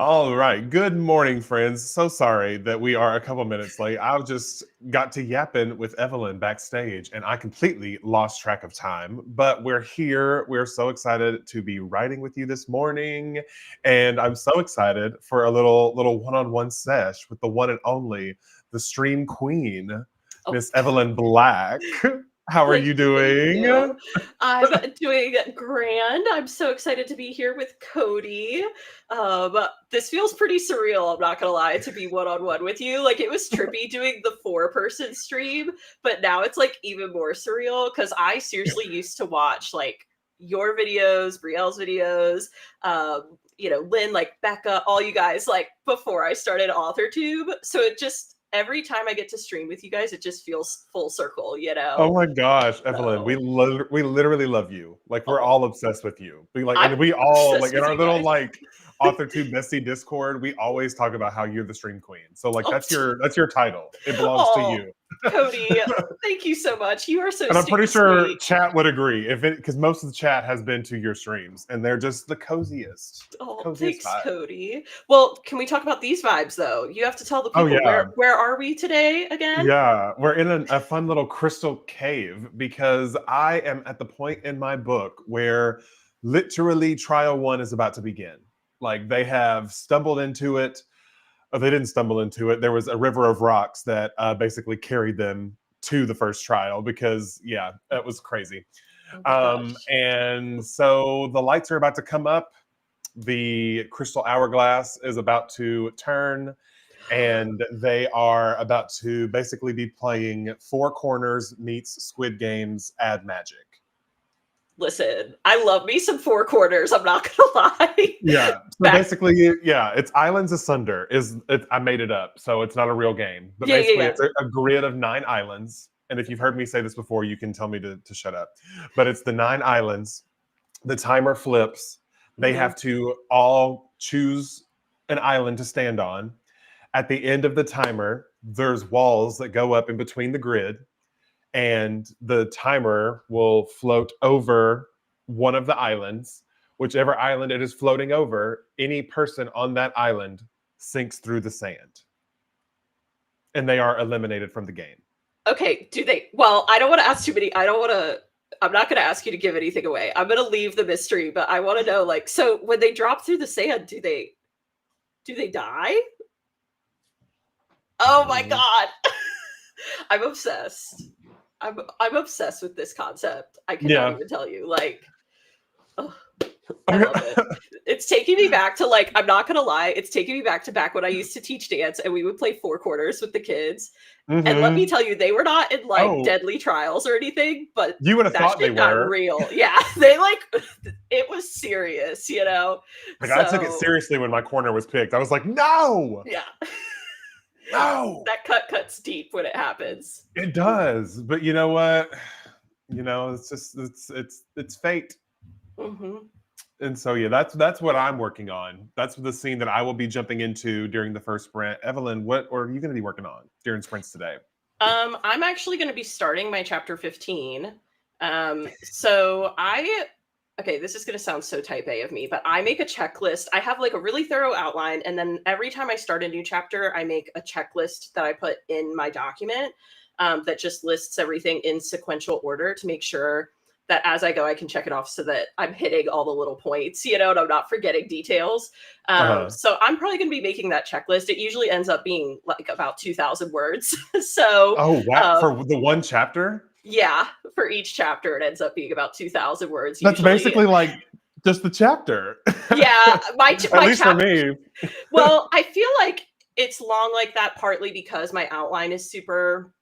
All right. Good morning, friends. So sorry that we are a couple minutes late. I just got to yapping with Evelyn backstage and I completely lost track of time. But we're here. We're so excited to be writing with you this morning. And I'm so excited for a little one-on-one sesh with the one and only, the stream queen, Oh, Miss Evelyn Black. How are you thank you. doing? I'm doing grand. I'm so excited to be here with Cody. This feels pretty surreal, I'm not gonna lie, to be one-on-one with you. Like, it was trippy doing the four-person stream, but now it's, like, even more surreal because I seriously used to watch, like, your videos, Brielle's videos, Lynn, like, Becca, all you guys, like, before I started AuthorTube. So it just every time I get to stream with you guys, it just feels full circle, you Oh know? my gosh, Evelyn, we So, we literally love you. Like we're oh, all obsessed with you. I'm And we all obsessed like in with our you little guys. like AuthorTube bestie Discord, we always talk about how you're the stream queen. So like Oh, that's your title. It belongs to oh, you. Cody, thank you so much. You are so And I'm pretty stinking sure sweet. chat would agree if it because most of the chat has been to your streams and they're just the Oh, coziest thanks, vibe. Cody. Well, can we talk about these vibes though? You have to tell the Oh people yeah. where are we today again? Yeah, we're in a fun little crystal cave because I am at the point in my book where literally trial one is about to begin. Like they have stumbled into it, or they didn't stumble into it. There was a river of rocks that basically carried them to the first trial because, yeah, that was crazy. Oh my gosh. And so the lights are about to come up. The crystal hourglass is about to turn and they are about to basically be playing Four Corners meets Squid Games Add Magic. Listen, I love me some four corners, I'm not gonna lie. Yeah. So Back basically, yeah, it's Islands Asunder. I made it up, so it's not a real game. But yeah, yeah, basically, yeah. it's a grid of 9 islands. And if you've heard me say this before, you can tell me to shut up. But it's the 9 islands. The timer flips. They Mhm. have to all choose an island to stand on. At the end of the timer, there's walls that go up in between the grid, and the timer will float over one of the islands. Whichever island it is floating over, any person on that island sinks through the sand, and they are eliminated from the game. Okay, do they well, I don't wanna ask too many I'm not gonna ask you to give anything away. I'm gonna leave the mystery, but I wanna know, like, so when they drop through the sand, do they die? Oh my Mhm. god. I'm obsessed. I'm obsessed with this concept. I cannot Yeah. even tell you. Like, ugh, I love it. It's taking me back to like, I'm not gonna lie, it's taking me back to back when I used to teach dance and we would play four corners with the kids. And let me Hmm. tell you, they were not in like Oh, deadly trials or anything, but you would have that thought they shit got were. real. Yeah. They like it was serious, you know? Like I took it So seriously when my corner was picked. I was like, no, yeah. no. That cut cuts deep when it happens. It does, but you know what? You know, it's just it's fate. Hmm. And so yeah, that's what I'm working on. That's the scene that I will be jumping into during the first sprint. Evelyn, what are you going to be working on during sprints today? I'm actually going to be starting my chapter 15. So okay, this is going to sound so type A of me, but I make a checklist. I have like a really thorough outline. And then every time I start a new chapter, I make a checklist that I put in my document that just lists everything in sequential order to make sure that as I go, I can check it off so that I'm hitting all the little points, and I'm not forgetting details. Uh-huh. So I'm probably going to be making that checklist. It usually ends up being like about 2,000 words. So Oh, wow. um, For the one chapter? yeah, for each chapter, it ends up being about 2,000 words That's usually. basically like just the chapter. Yeah, At my least for chapter. me. Well, I feel like it's long like that partly because my outline is super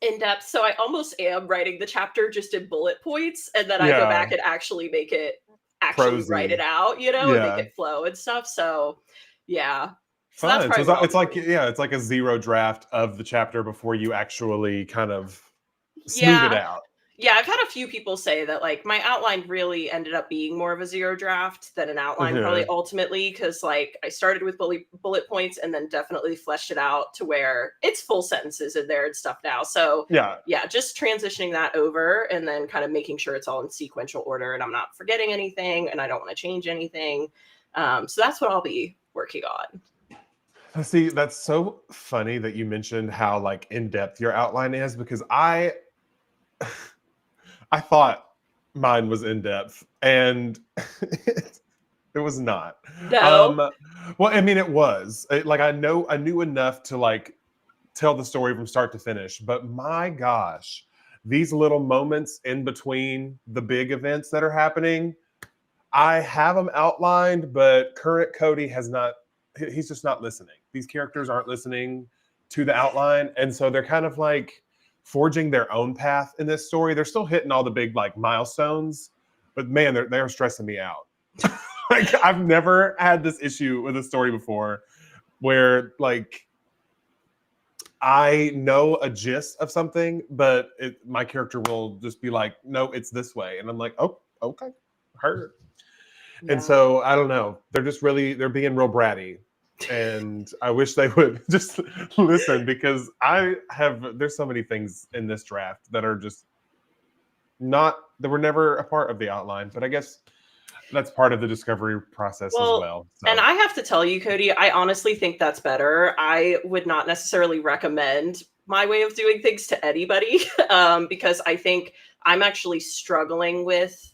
in depth. So I almost am writing the chapter just in bullet points, and then I go Yeah, back and actually write it prosy. out, and make Yeah. it flow and stuff. So yeah. So that's Fun. So probably what I'll it's be like doing. yeah, it's like a zero draft of the chapter before you actually kind of smooth it Yeah. out. Yeah, I've had a few people say that like my outline really ended up being more of a zero draft than an outline probably Mhm. ultimately because like I started with bullet points and then definitely fleshed it out to where it's full sentences in there and stuff now. So Yeah. yeah, just transitioning that over and then kind of making sure it's all in sequential order and I'm not forgetting anything and I don't want to change anything. So that's what I'll be working on. See, that's so funny that you mentioned how like in depth your outline is, because I thought mine was in depth, and it was not. No. Well, I mean, it was. Like I knew enough to like tell the story from start to finish, but my gosh, these little moments in between the big events that are happening, I have them outlined, but current Cody has not. He's just not listening. These characters aren't listening to the outline, and so they're kind of like forging their own path in this story. They're still hitting all the big like milestones, but man, they're stressing me out. Like I've never had this issue with a story before, where like I know a gist of something, but my character will just be like, "No, it's this way," and I'm like, "Oh, okay, heard." And Yeah. so I don't know. They're being real bratty, and I wish they would just listen, because there's so many things in this draft that are just that were never a part of the outline, but I guess that's part of the discovery process as well. So. And I have to tell you, Cody, I honestly think that's better. I would not necessarily recommend my way of doing things to anybody, because I think I'm actually struggling with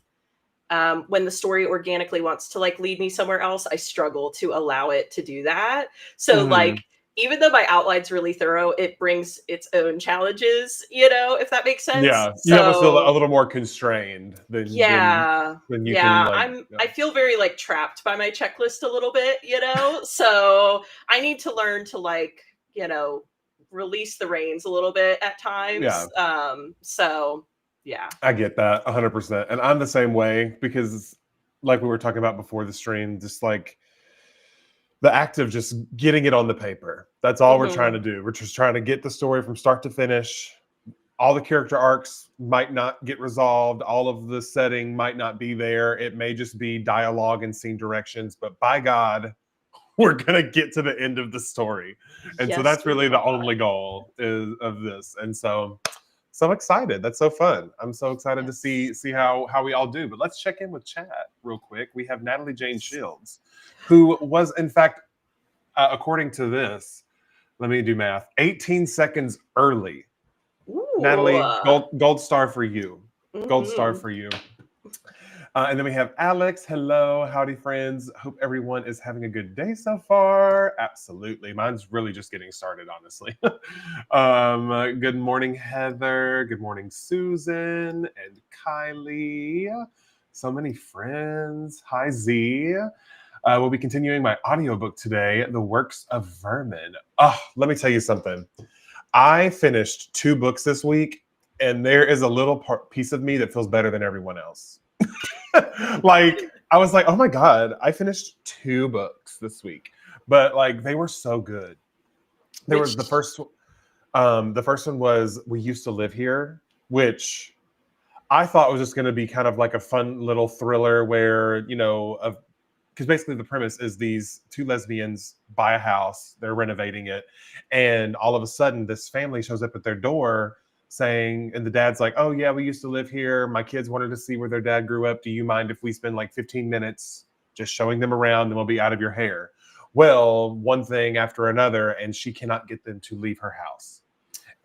when the story organically wants to like lead me somewhere else. I struggle to allow it to do that. So like, even though my outline's really thorough, it brings its own challenges, if that makes sense. Yeah, you almost feel a little more constrained than you can like. I feel very like trapped by my checklist a little bit, so I need to learn to like, release the reins a little bit at times. Yeah. So yeah. I get that 100%. And I'm the same way, because like we were talking about before the stream, just like the act of just getting it on the paper. That's all we're trying to do. We're just trying to get the story from start to finish. All the character arcs might not get resolved. All of the setting might not be there. It may just be dialogue and scene directions, but by God, we're going to get to the end of the story. And so that's really the only goal of this. And so I'm excited. That's so fun. I'm so excited to see how we all do. But let's check in with chat real quick. We have Natalie Jane Shields, who was, in fact, according to this, let me do math, 18 seconds early. Ooh. Natalie, gold star for you. Gold star for you. And then we have Alex. Hello, howdy, friends. Hope everyone is having a good day so far. Absolutely. Mine's really just getting started, honestly. Good morning, Heather. Good morning, Susan and Kylie. So many friends. Hi, Z. We'll be continuing my audiobook today, The Works of Vermin. Oh, let me tell you something. I finished 2 books this week, and there is a little piece of me that feels better than everyone else. Like, I was like, oh my God, I finished 2 books this week, but like they were so good. There was the first one was We Used to Live Here, which I thought was just going to be kind of like a fun little thriller where, because basically the premise is these 2 lesbians buy a house, they're renovating it, and all of a sudden this family shows up at their door saying, and the dad's like, oh yeah, we used to live here. My kids wanted to see where their dad grew up. Do you mind if we spend like 15 minutes just showing them around, and we'll be out of your hair? Well, one thing after another, and she cannot get them to leave her house.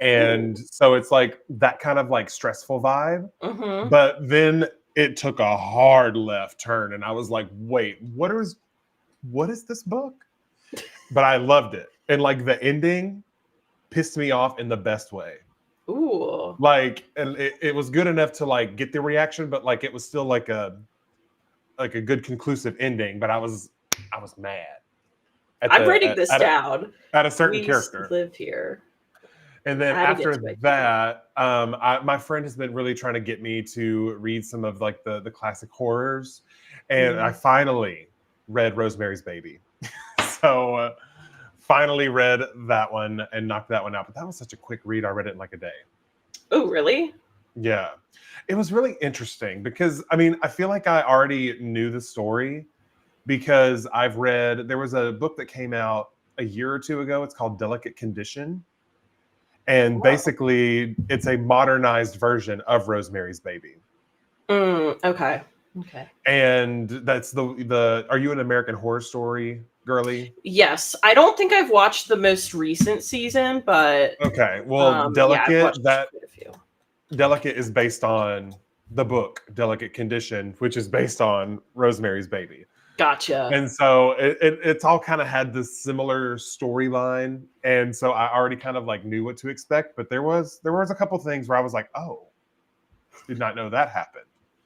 And so it's like that kind of like stressful vibe. But then it took a hard left turn, and I was like, wait, what is this book? But I loved it. And like the ending pissed me off in the best way. Ooh. Like, and it was good enough to like get the reaction, but like it was still like a good conclusive ending. But I was mad. I'm writing this down. At a certain character. Live here. And then after that, my friend has been really trying to get me to read some of like the classic horrors, and I finally read Rosemary's Baby. So finally read that one and knocked that one out. But that was such a quick read. I read it in like a day. Oh, really? Yeah. It was really interesting because, I mean, I feel like I already knew the story because there was a book that came out a year or 2 ago. It's called Delicate Condition. And basically, it's a modernized version of Rosemary's Baby. Okay. And that's the Are you an American Horror Story girly? Yes, I don't think I've watched the most recent season, but Okay, well, yeah, I've watched That quite a few. Delicate is based on the book Delicate Condition, which is based on Rosemary's Baby. Gotcha. And so it's all kind of had this similar storyline, and so I already kind of like knew what to expect. But there was a couple things where I was like, oh, did not know that happened.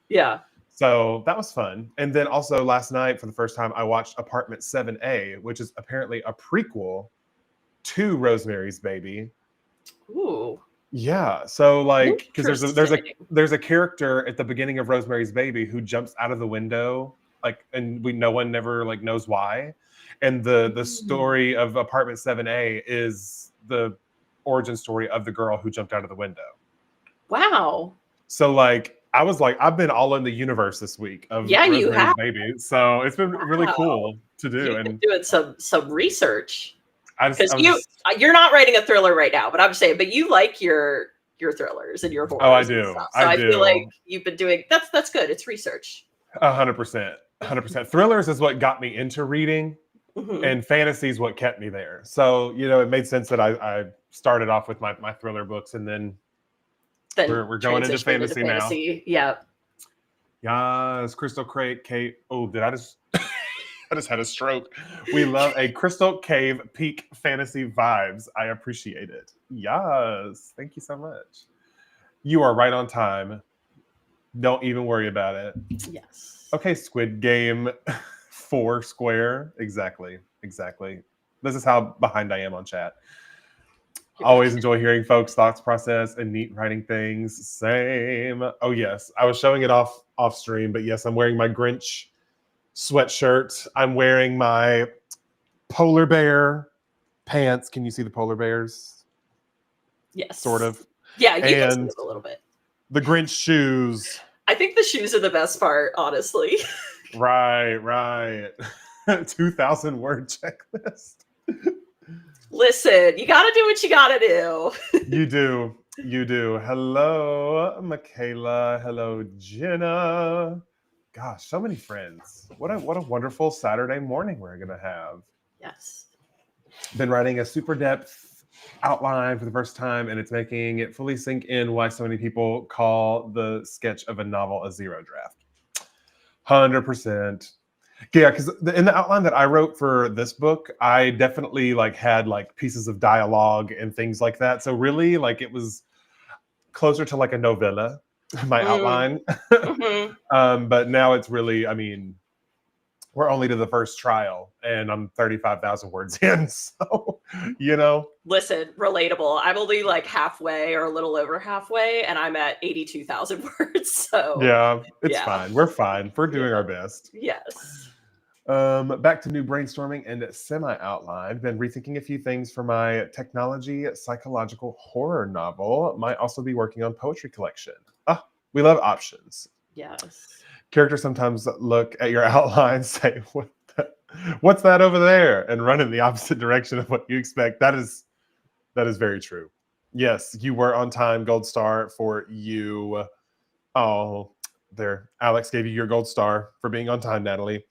Yeah. So that was fun. And then also last night, for the first time, I watched Apartment 7A, which is apparently a prequel to Rosemary's Baby. Ooh. Yeah. So like, because Interesting. there's a character at the beginning of Rosemary's Baby who jumps out of the window, like, and no one never like knows why. And the story of Apartment 7A is the origin story of the girl who jumped out of the window. Wow. So like I was like, I've been all in the universe this week of Yeah, you Rosemary's have. Baby. So it's been really Wow. cool to do. You've been And doing some research. I Because was just, you're not writing a thriller right now, but I'm saying, but you like your thrillers and your oh, I horrors and do. stuff. So I I feel like do. you've been doing that's good. It's research. 100%. 100%. Thrillers is what got me into reading, Mhm. and fantasy is what kept me there. So, it made sense that I started off with my thriller books, and then Then we're going into transitioning fantasy now. Yeah. Yes, Crystal Crate, Kate. Oh, did I just I just had a stroke. We love a Crystal Cave peak fantasy vibes. I appreciate it. Yes. Thank you so much. You are right on time. Don't even worry about it. Yes. Okay, Squid Game 4 square. Exactly. This is how behind I am on chat. Always enjoy hearing folks' thoughts process and neat writing things. Same. Oh, yes. I was showing it off stream, but yes, I'm wearing my Grinch sweatshirt. I'm wearing my polar bear pants. Can you see the polar bears? Yes. Sort of. Yeah, you can see And them a little bit. the Grinch shoes. I think the shoes are the best part, honestly. Right. 2,000 word checklist. Listen, you got to do what you got to do. You do. Hello, Michaela. Hello, Jenna. Gosh, so many friends. What a wonderful Saturday morning we're gonna have. Yes. Been writing a super depth outline for the first time, and it's making it fully sink in why so many people call the sketch of a novel a zero draft. 100%. Yeah, because in the outline that I wrote for this book, I definitely like had like pieces of dialogue and things like that. So really, like it was closer to like a novella, my outline. Mm-hmm. But now it's really, I mean, we're only to the first trial, and I'm 35,000 words in. So, Listen, relatable. I'm only like halfway or a little over halfway, and I'm at 82,000 words. So yeah, it's yeah. fine. We're fine. We're doing our best. Yes. Back to new brainstorming and semi-outline. Been rethinking a few things for my technology psychological horror novel. Might also be working on poetry collection. We love options. Yes. Characters sometimes look at your outline, say, "What's that over there?" and run in the opposite direction of what you expect. That is very true. Yes, you were on time. Gold star for you. Oh, there. Alex gave you your gold star for being on time, Natalie.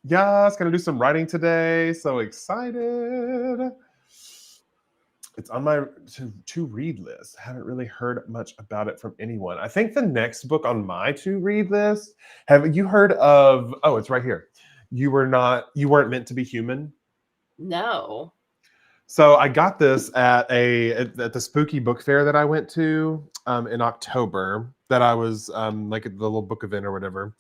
Yes, gonna do some writing today. So excited. It's on my to read list. Haven't really heard much about it from anyone. I think the next book on my to read list. Have you heard of? Oh, it's right here. You weren't meant to be human. No. So I got this at the spooky book fair that I went to in October. That I was like at the little book event or whatever,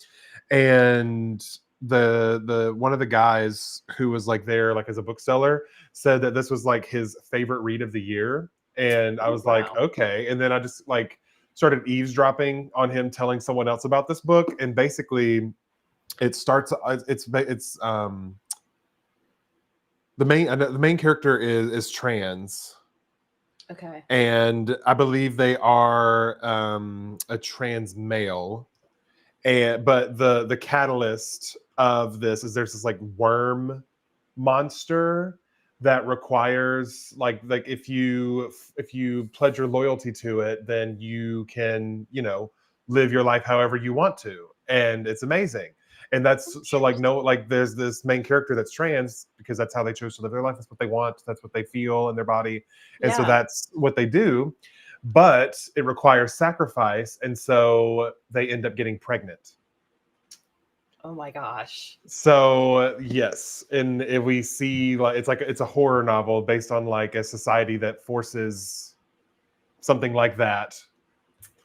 and the one of the guys who was like there like as a bookseller said that this was like his favorite read of the year, and I was like, wow. okay. And then I just like started eavesdropping on him telling someone else about this book, and basically it starts it's the main character is trans. Okay. And I believe they are a trans male. But the catalyst of this is there's this like worm monster that requires like if you pledge your loyalty to it, then you can live your life however you want to, and it's amazing. And that's so like no like there's this main character that's trans because that's how they chose to live their life. That's what they want. That's what they feel in their body, and so Yeah. that's what they do. But it requires sacrifice, and so they end up getting pregnant. Oh my gosh. So yes, and if we see like it's a horror novel based on like a society that forces something like that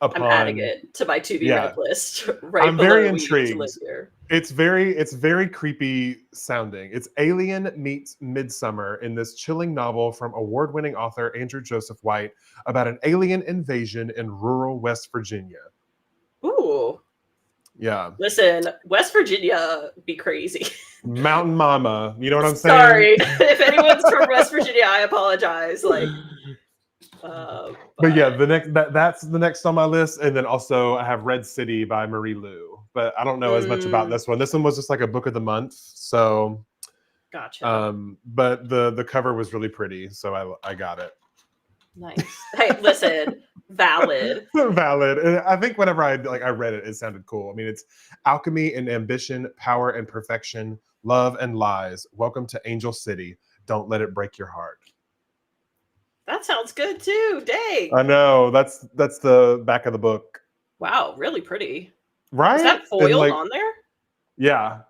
I'm adding upon. it to my to be Yeah, read list right I'm very below We Need to Live intrigued. Here. It's very creepy sounding. It's Alien meets Midsummer in this chilling novel from award-winning author Andrew Joseph White about an alien invasion in rural West Virginia. Ooh. Yeah, Listen, West Virginia be crazy. Mountain Mama. You know what I'm Sorry. saying? If anyone's from West Virginia, I apologize. Like, But yeah, that's the next on my list, and then also I have Red City by Marie Lu. But I don't know as much about this one. This one was just like a book of the month, so gotcha. but the cover was really pretty, so I got it. Nice. Hey, listen, valid. Valid. And I think whenever I read it, it sounded cool. I mean, it's alchemy and ambition, power and perfection, love and lies. Welcome to Angel City. Don't let it break your heart. That sounds good too. Dang. I know. That's the back of the book. Wow, really pretty. Right? Is that And, foiled like, on there? yeah.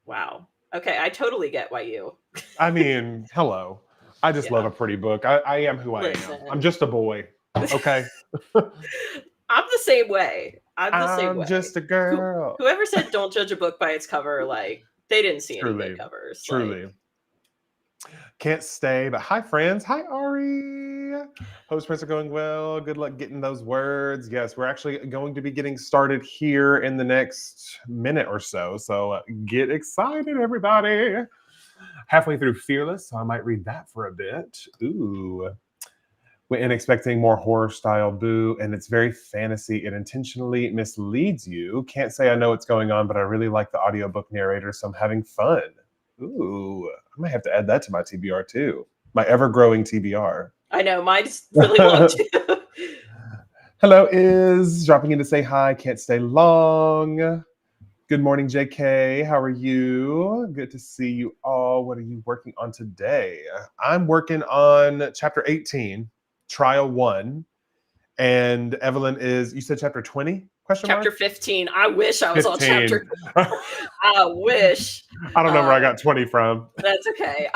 Wow. Okay, I totally get why you. I mean, hello. I just love Yeah. a pretty book. I am who I am. Listen. I'm just a boy. Okay. I'm the same way. I'm the same way. just a girl. Whoever said don't judge a book by its cover, like they didn't see any good covers. Truly. Like, Can't stay, but hi, friends. Hi, Ari. Hope sprints are going well. Good luck getting those words. Yes, we're actually going to be getting started here in the next minute or so. So get excited, everybody. Halfway through Fearless, so I might read that for a bit. Ooh. And expecting more horror style boo, and it's very fantasy. It intentionally misleads you. Can't say I know what's going on, but I really like the audiobook narrator, so I'm having fun. Ooh, I might have to add that to my TBR too. My ever-growing TBR. I know mine's really long too. Hello, is dropping in to say hi. Can't stay long. Good morning, JK. How are you? Good to see you all. What are you working on today? I'm working on chapter 18, trial 1. And Evelyn is, you said chapter 20? Chapter 15. I wish I was 15. on chapter. I wish. I don't know where I got 20 from. That's okay.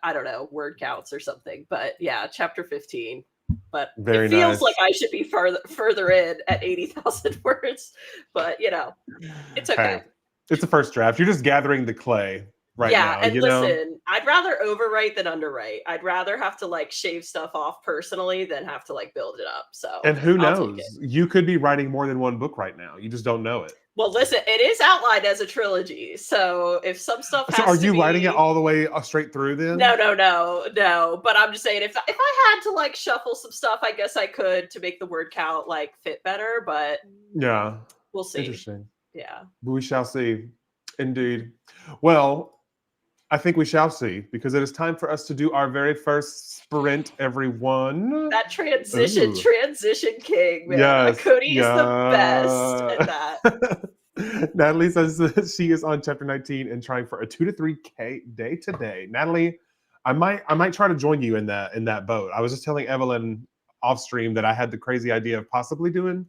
I don't know, word counts or something. But yeah, chapter 15. But Very it feels nice. like I should be further in at 80,000 words. But it's okay. Hey, it's the first draft. You're just gathering the clay right now. And you listen, know? I'd rather overwrite than underwrite. I'd rather have to like shave stuff off personally than have to like build it up. So And who I'll take knows? it. You could be writing more than one book right now. You just don't know it. Well, listen, it is outlined as a trilogy. So if some stuff has So are to you be... writing it all the way straight through then? No. But I'm just saying, if I had to like shuffle some stuff, I guess I could to make the word count like fit better. But Yeah. we'll see. Interesting. Yeah. We shall see. Indeed. Well, I think we shall see, because it is time for us to do our very first sprint, everyone. That transition king, man. Yes, Cody is the best at that. Natalie says that she is on chapter 19 and trying for a 2 to 3K day today. Natalie, I might try to join you in that boat. I was just telling Evelyn off stream that I had the crazy idea of possibly doing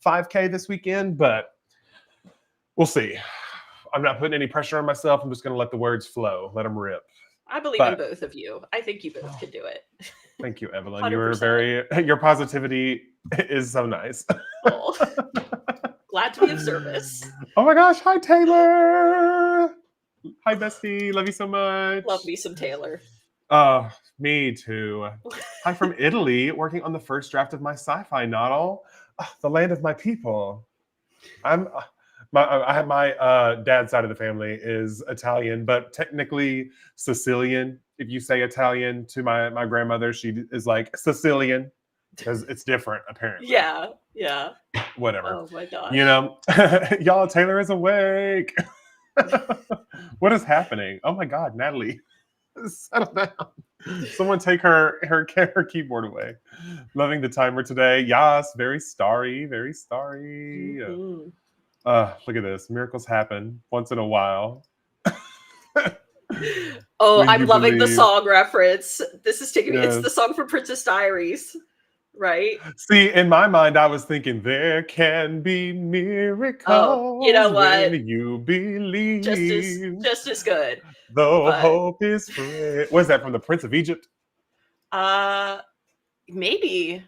5K this weekend, but we'll see. I'm not putting any pressure on myself. I'm just going to let the words flow, let them rip. I believe in both of you. I think you both can do it. Thank you, Evelyn. 100%. You were your positivity is so nice. Oh. Glad to be of service. Oh my gosh. Hi, Taylor. Hi, bestie. Love you so much. Love me some Taylor. Me too. Hi from Italy, working on the first draft of my sci-fi novel, The Land of My People. I have my dad's side of the family is Italian, but technically Sicilian. If you say Italian to my grandmother, she is like Sicilian because it's different, apparently. Yeah. Whatever. Oh my gosh. You know, y'all, Taylor is awake. What is happening? Oh my God, Natalie, settle down. Someone take her keyboard away. Loving the timer today. Yes, very starry, very starry. Mm-hmm. Look at this. Miracles happen once in a while. Oh, When I'm you loving the believe. song reference. This is taking me. It's the Yes. song from Princess Diaries, right? See, in my mind, I was thinking there can be Oh, you know miracles what? when you Just as believe, just as good. though But hope is free. What is that from the Prince of Egypt? uh maybe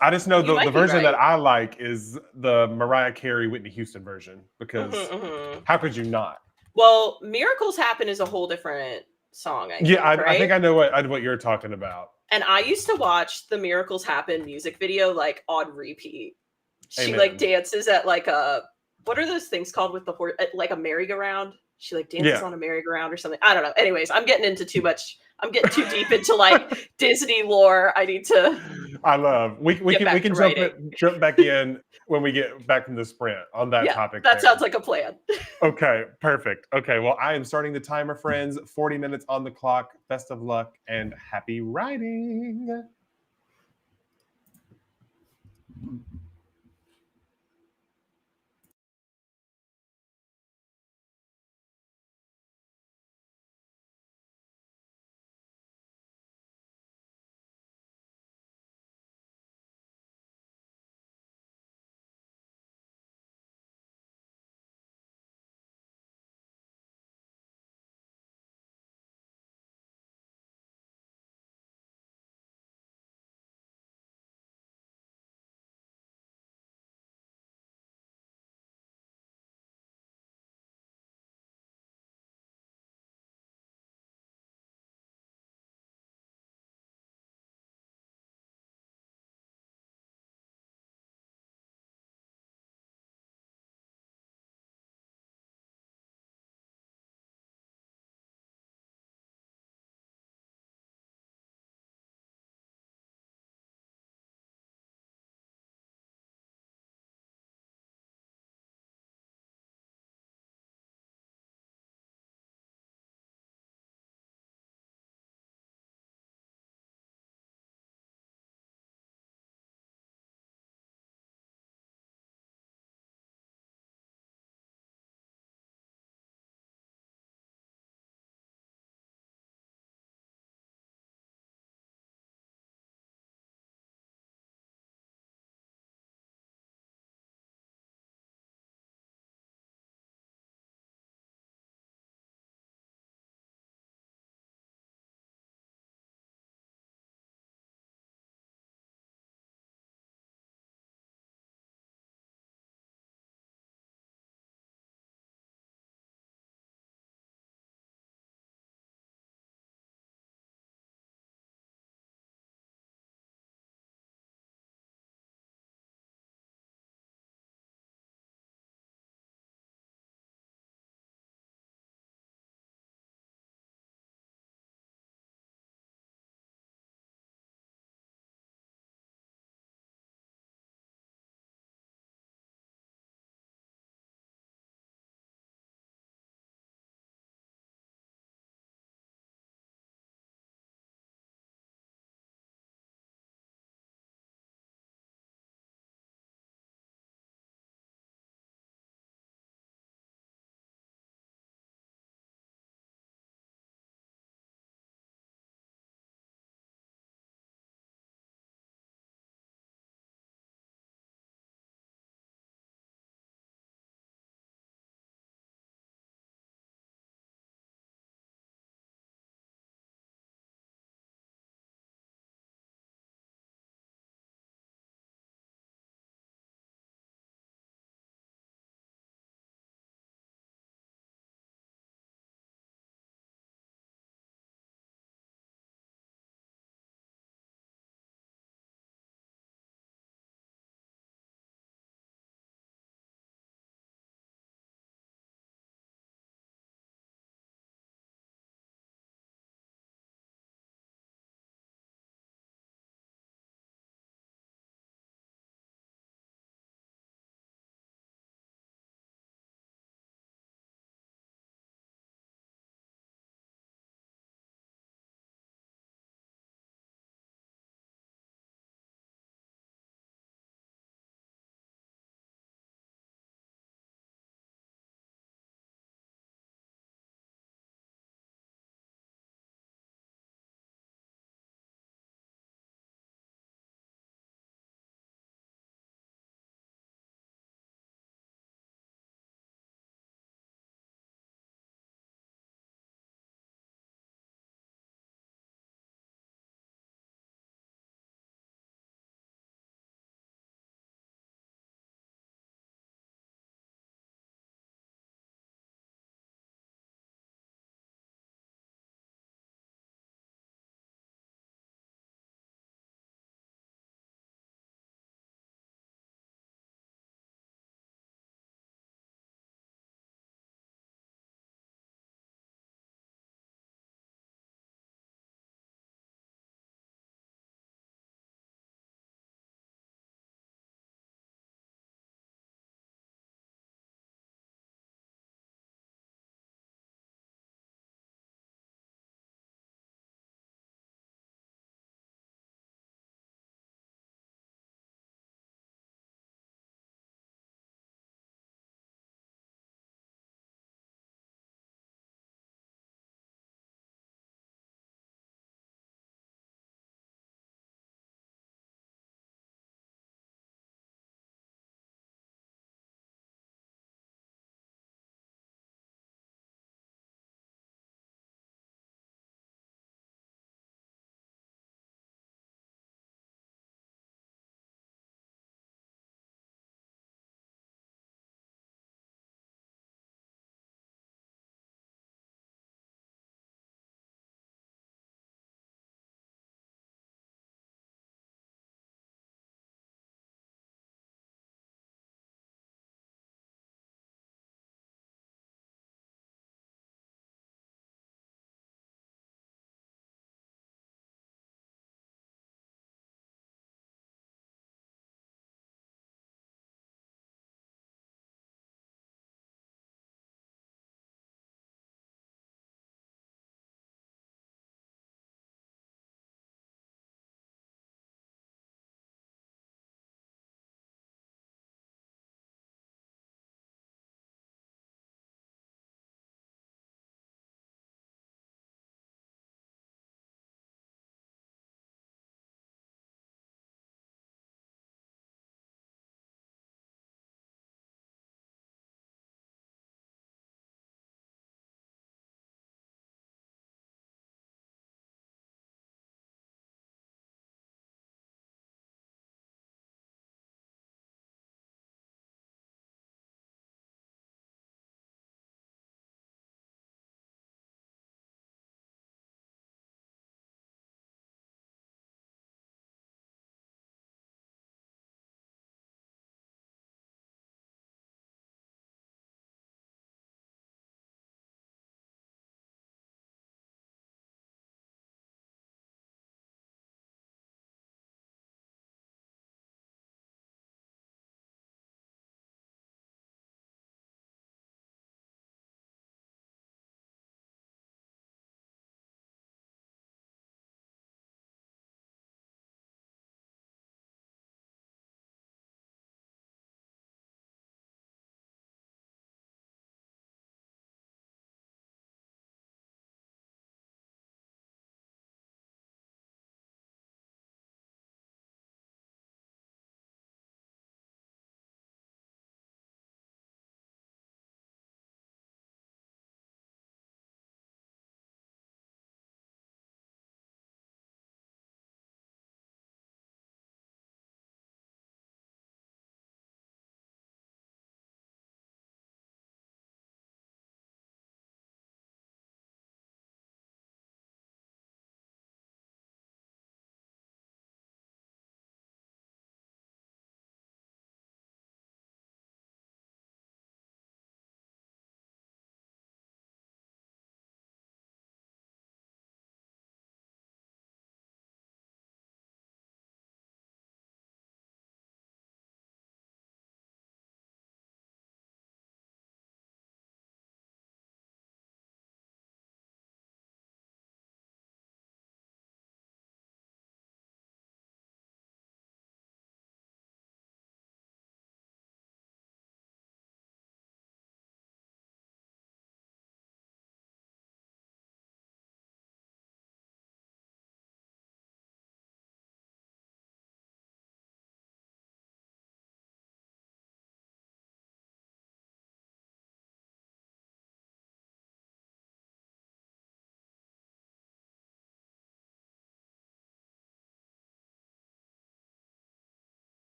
I just know you the might be version that right. I like is the Mariah Carey, Whitney Houston version Mhm, because mhm. how could you not? Well, Miracles Happen is a whole different song, I Yeah, think, I right? think I know what you're talking about. And I used to watch the Miracles Happen music video like on repeat. She like Amen. dances at like a what are those things called with the horse like a merry-go-round? She like dances Yeah. on a merry-go-round or something. I don't know. Anyways, I'm getting into too much. I'm getting too deep into like Disney lore. I need to I love. get We back can to writing. jump back in when we get back from the sprint on that Yeah, topic that sounds there. like a plan. Okay, perfect. Okay, well, I am starting the timer, friends. 40 minutes on the clock. Best of luck and happy writing.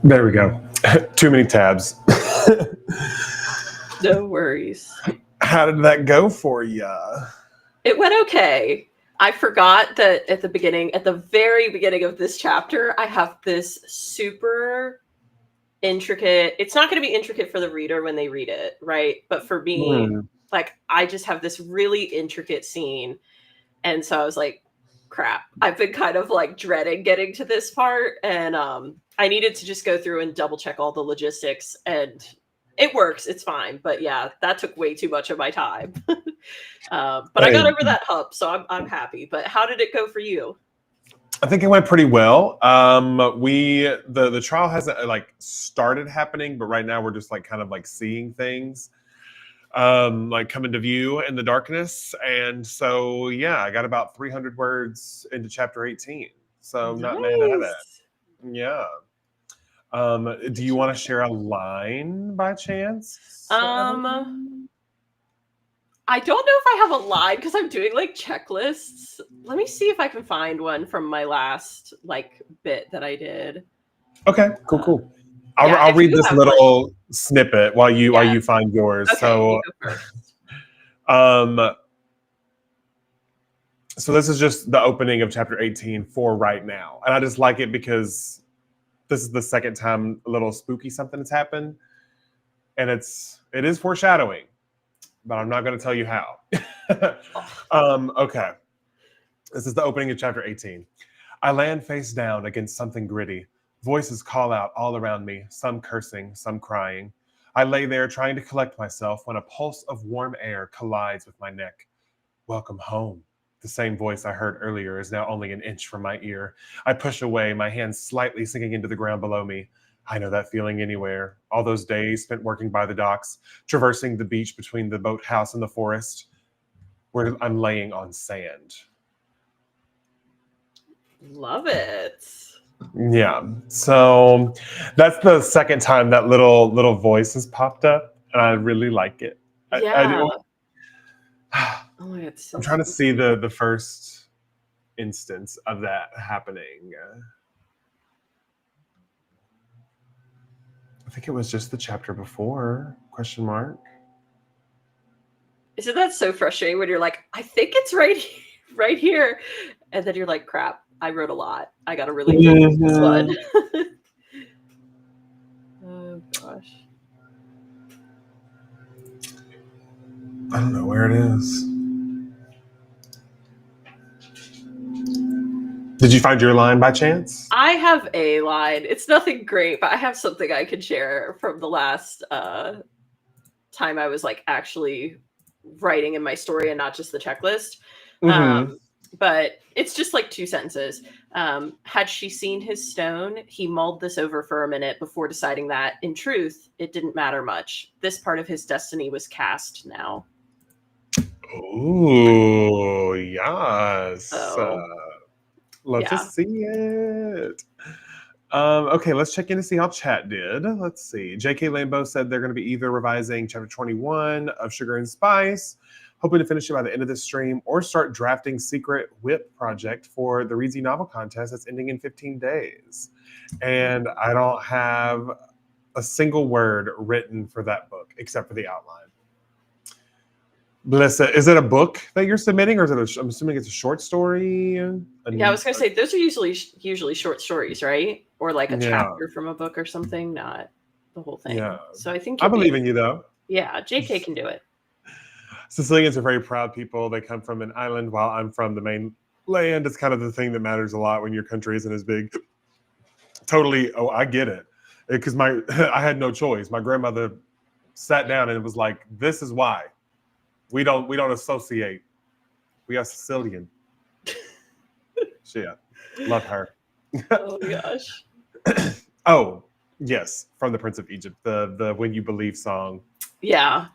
There we go. Too many tabs. No worries. How did that go for you? It went okay. I forgot that at the very beginning of this chapter, I have this super intricate. It's not going to be intricate for the reader when they read it, right? But for me, like, I just have this really intricate scene. And so I was like, crap. I've been kind of like dreading getting to this part. And I needed to just go through and double check all the logistics, and it works. It's fine. But yeah, that took way too much of my time. But I got over that hump, so I'm happy. But how did it go for you? I think it went pretty well. The trial hasn't like started happening, but right now we're just like kind of like seeing things like come into view in the darkness. And so yeah, I got about 300 words into chapter 18. So not mad at it. Yeah. Do you want to share a line by chance? I don't know if I have a line because I'm doing like checklists. Let me see if I can find one from my last like bit that I did. Okay, cool. I'll read this little snippet while you find yours. Okay, so, you go first. So this is just the opening of chapter 18 for right now, and I just like it because this is the second time a little spooky something has happened, and it is foreshadowing. But I'm not going to tell you how. Okay. This is the opening of chapter 18. I land face down against something gritty. Voices call out all around me, some cursing, some crying. I lay there trying to collect myself when a pulse of warm air collides with my neck. Welcome home. The same voice I heard earlier is now only an inch from my ear. I push away, my hands slightly sinking into the ground below me. I know that feeling anywhere. All those days spent working by the docks, traversing the beach between the boathouse and the forest, where I'm laying on sand. Love it. Yeah. So that's the second time that little voice has popped up, and I really like it. Yeah. Oh my God, I'm trying to see the first instance of that happening. I think it was just the chapter before, question mark. Isn't that so frustrating when you're like, I think it's right here. And then you're like, crap, I wrote a lot. I got to really get this one. Oh, gosh. I don't know where it is. Did you find your line by chance? I have a line. It's nothing great, but I have something I can share from the last time I was like actually writing in my story and not just the checklist. But it's just like 2 sentences. Had she seen his stone, he mulled this over for a minute before deciding that, in truth, it didn't matter much. This part of his destiny was cast now. Ooh, yes. So, love to see it. Okay, let's check in to see how chat did. Let's see. J.K. Lambo said they're going to be either revising chapter 21 of Sugar and Spice, hoping to finish it by the end of this stream, or start drafting Secret Whip project for the Reedsy Novel Contest that's ending in 15 days. And I don't have a single word written for that book except for the outline. Blissa, is it a book that you're submitting, or is it I'm assuming it's a short story? Yeah, I was going to say, those are usually short stories, right? Or like a chapter from a book or something, not the whole thing. Yeah. So I think I believe in you, though. Yeah, JK can do it. Sicilians are very proud people. They come from an island while I'm from the mainland. It's kind of the thing that matters a lot when your country isn't as big. Totally. Oh, I get it. Because I had no choice. My grandmother sat down and it was like, this is why. We don't associate. We are Sicilian. Yeah, love her. Oh gosh. Oh yes, from the Prince of Egypt, the When You Believe song. Yeah.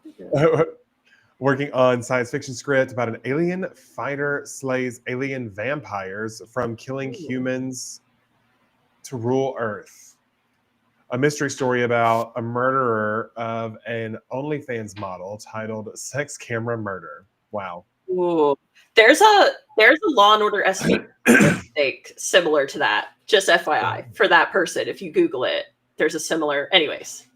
Working on science fiction script about an alien fighter slays alien vampires from killing humans to rule Earth. A mystery story about a murderer of an OnlyFans model titled Sex Camera Murder. Wow. Ooh. There's a Law and Order SVU mistake similar to that. Just FYI for that person if you Google it. there's a similar. Anyways,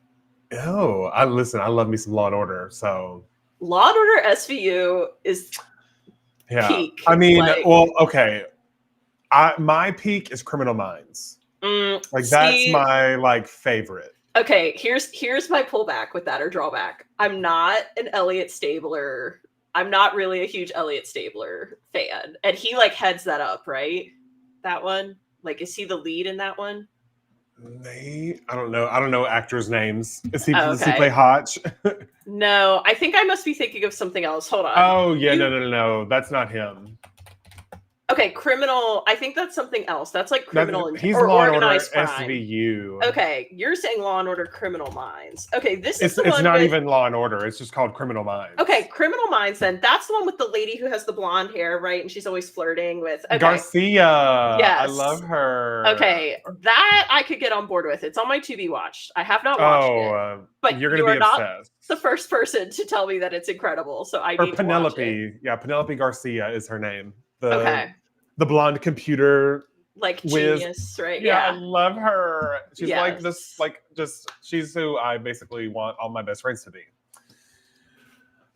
Oh, I love me some Law and Order. So Law and Order SVU is yeah, peak. I mean, like, well, okay. My peak is Criminal Minds. Like that's see, my like favorite. okay, here's my pullback with that or drawback. I'm not an Elliot Stabler. I'm not really a huge Elliot Stabler fan. And he like heads that up, right? That one? Like, is he the lead in that one? I don't know. I don't know actors' names. Does he Okay. play Hotch? No, I think I must be thinking of something else. Hold on. Oh yeah, no. That's not him. Okay, Criminal. I think that's something else. That's like Criminal He's or Law and Order Organized Crime. SVU. Okay, you're saying Law and Order Criminal Minds. Okay, this is the It's one not with, even Law and Order. It's just called Criminal Minds. Okay, Criminal Minds. Then that's the one with the lady who has the blonde hair, right? And she's always flirting with Garcia. Yes. I love her. Okay, that I could get on board with. It's on my to be watched. I have not watched it, but you're gonna be not obsessed. the first person to tell me that it's incredible. So I need Penelope. to watch it. Yeah, Penelope Garcia is her name. The blonde computer like whiz. genius, right? Yeah, I love her. She's like Yes. this, like just she's who I basically want all my best friends to be.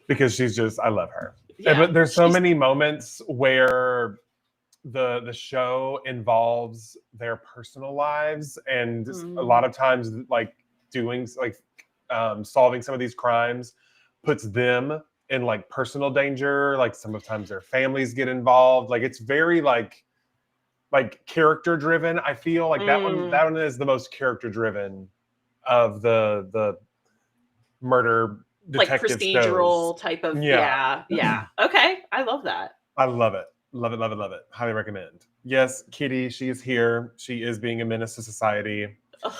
Because she's just, I love her. Yeah, but there's so many moments where the show involves their personal lives, and a lot of times like doing like solving some of these crimes puts them in like personal danger. Like sometimes their families get involved. Like it's very like character driven. I feel like that one is the most character driven of the murder detective like procedural shows. type of yeah. Okay, I love that. I love it. Love it. Highly recommend. Yes, Kitty, she is here. She is being a menace to society. Ugh.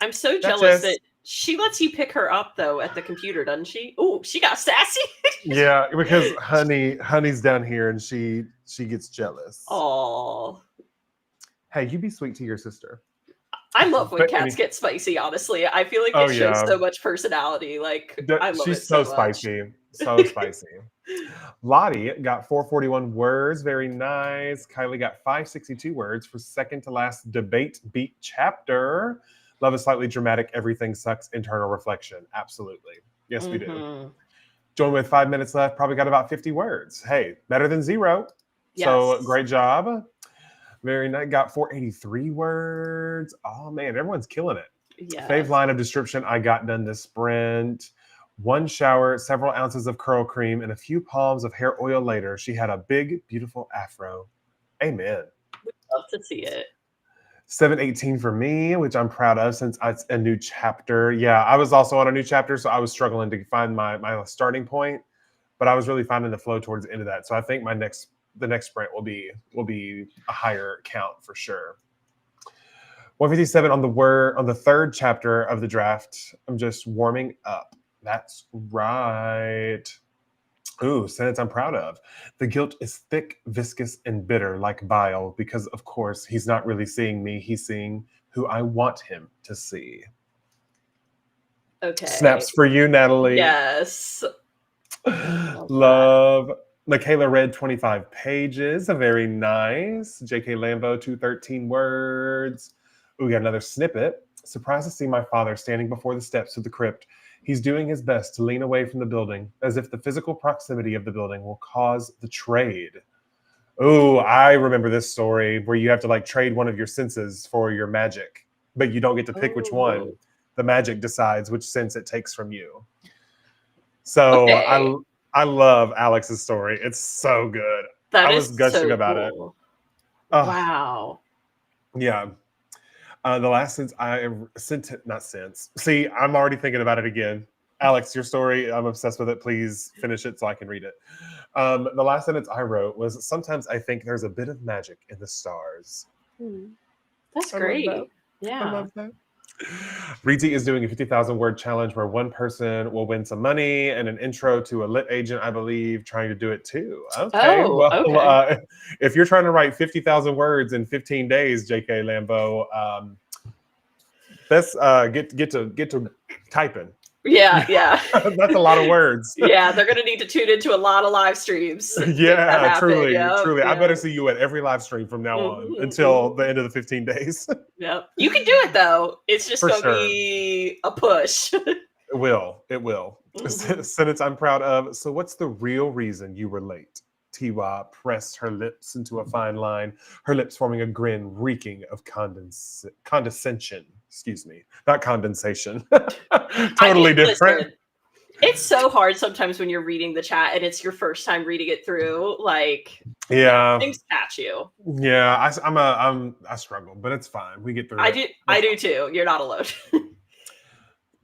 I'm so jealous that she lets you pick her up though at the computer, doesn't she? Oh, she got sassy. Yeah, because Honey's down here and she gets jealous. Oh. Hey, you be sweet to your sister. I love when cats get spicy, honestly. I feel like it shows so much personality. Like I love she's it so spicy. So spicy. Lottie got 441 words. Very nice. Kylie got 562 words for second to last debate beat chapter. Love is slightly dramatic. Everything sucks. Internal reflection. Absolutely. Yes, we do. Join with 5 minutes left. Probably got about 50 words. Hey, better than zero. Yes. So great job. Very nice. Got 483 words. Oh man, everyone's killing it. Yes. Fave line of description. I got done this sprint. 1 shower, several ounces of curl cream, and a few palms of hair oil later, she had a big, beautiful afro. Amen. We'd love to see it. 718 for me, which I'm proud of since it's a new chapter. Yeah, I was also on a new chapter, so I was struggling to find my starting point, but I was really finding the flow towards the end of that. So I think the next sprint will be a higher count for sure. 157 on the third chapter of the draft. I'm just warming up. That's right. Ooh, sentence I'm proud of. The guilt is thick, viscous, and bitter like bile because, of course, he's not really seeing me. He's seeing who I want him to see. Okay. Snaps for you, Natalie. Yes. Love. Michaela read 25 pages. Very nice. J.K. Lambo, 213 words. Ooh, we got another snippet. Surprised to see my father standing before the steps of the crypt. He's doing his best to lean away from the building, as if the physical proximity of the building will cause the trade. Oh, I remember this story where you have to like trade one of your senses for your magic, but you don't get to pick which one. The magic decides which sense it takes from you. So I love Alex's story. It's so good. I was gushing about it. Oh. Wow. Yeah. The last sentence See, I'm already thinking about it again. Alex, your story, I'm obsessed with it. Please finish it so I can read it. The last sentence I wrote was, sometimes I think there's a bit of magic in the stars. That's great. Yeah. I love that. Riti is doing a 50,000 word challenge where one person will win some money and an intro to a lit agent, I believe, trying to do it too. Okay. Okay. If you're trying to write 50,000 words in 15 days, JK Lambo, let's get to typing. Yeah. That's a lot of words. Yeah, they're gonna need to tune into a lot of live streams to make that Yeah, happen. truly, Yep, truly. I yep. better see you at every live stream from now on Mhm, until the mhm. end of the 15 days. Yep. You can do it though. It's just For gonna sure. be a push. It will. It will. Mhm. Sentence I'm proud of. So, what's the real reason you were late? Tiwa pressed her lips into a fine line, her lips forming a grin reeking of condescension. Excuse me, not condensation. I Totally mean, different. listen, it's so hard sometimes when you're reading the chat and it's your first time reading it through. Like, yeah, Yeah, things catch you. yeah. I struggle, but it's fine. We get through I it. do. I That's do fine. too. You're not alone.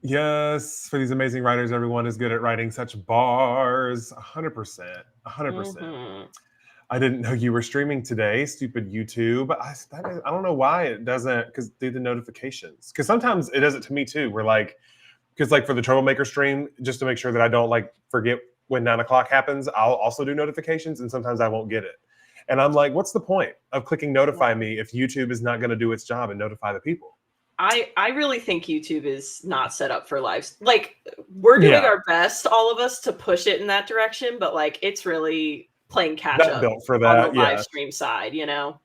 Yes, for these amazing writers, everyone is good at writing such bars. 100%. 100%. Mhm. I didn't know you were streaming today, stupid YouTube. I don't know why it doesn't, because do the notifications. Because sometimes it does it to me too. We're like, because like for the Troublemaker stream, just to make sure that I don't like forget when 9 o'clock happens, I'll also do notifications, and sometimes I won't get it. And I'm like, what's the point of clicking notify me if YouTube is not going to do its job and notify the people? I really think YouTube is not set up for lives. Like, we're doing Yeah, our best, all of us, to push it in that direction, but like it's really playing catch not up built for on the that. live Yeah, stream side, you know?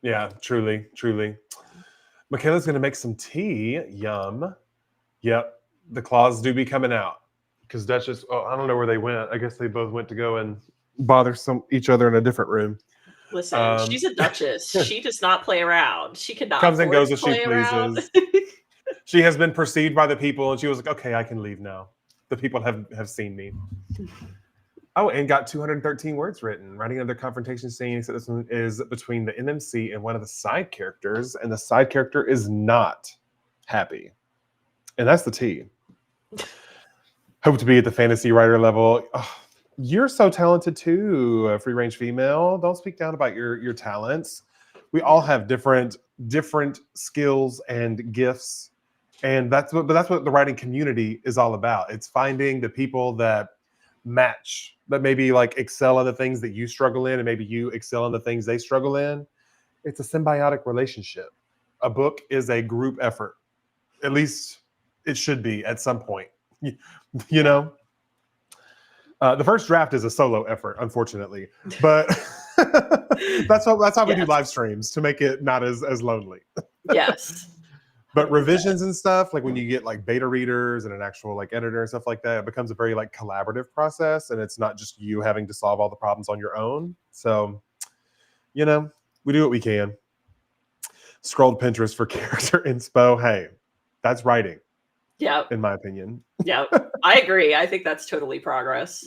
yeah, truly, truly. Michaela's going to make some tea. Yum. Yep, the claws do be coming out because Duchess. Oh, I don't know where they went. I guess they both went to go and bother each other in a different room. Listen, Um, she's a duchess. She does not play around. She cannot comes and afford goes to as she play around. pleases. She has been perceived by the people, and she was like, "Okay, I can leave now. The people have seen me." Oh, and got 213 words written. Writing another confrontation scene. So this one is between the NMC and one of the side characters, and the side character is not happy, and that's the T. Hope to be at the fantasy writer level. Oh, you're so talented too, free range female. Don't speak down about your talents. We all have different skills and gifts, and that's what the writing community is all about. It's finding the people that match, that maybe like excel in the things that you struggle in, and maybe you excel in the things they struggle in. It's a symbiotic relationship. A book is a group effort. At least it should be at some point. You Yeah. know, the first draft is a solo effort, unfortunately, but that's how we do Yes. live streams to make it not as lonely. Yes. But 100%. revisions and stuff, like when you get like beta readers and an actual like editor and stuff like that, it becomes a very like collaborative process, and it's not just you having to solve all the problems on your own. So, we do what we can. Scrolled Pinterest for character inspo. Hey, that's writing, Yep. in my opinion. Yep. I agree. I think that's totally progress.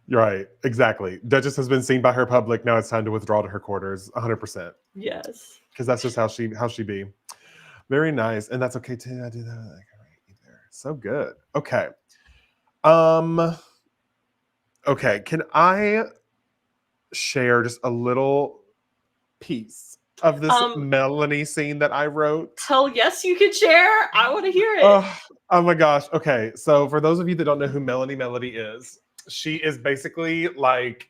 You're right. Exactly. Duchess has been seen by her public. Now it's time to withdraw to her quarters. 100%. Yes. Because that's just how she be. Very nice. And that's okay too. I do that. Right either. So good. Okay. Okay. Can I share just a little piece of this Um, Melanie scene that I wrote? Hell yes, you can share. I want to hear it. Oh my gosh. Okay. So for those of you that don't know who Melanie Melody is, she is basically like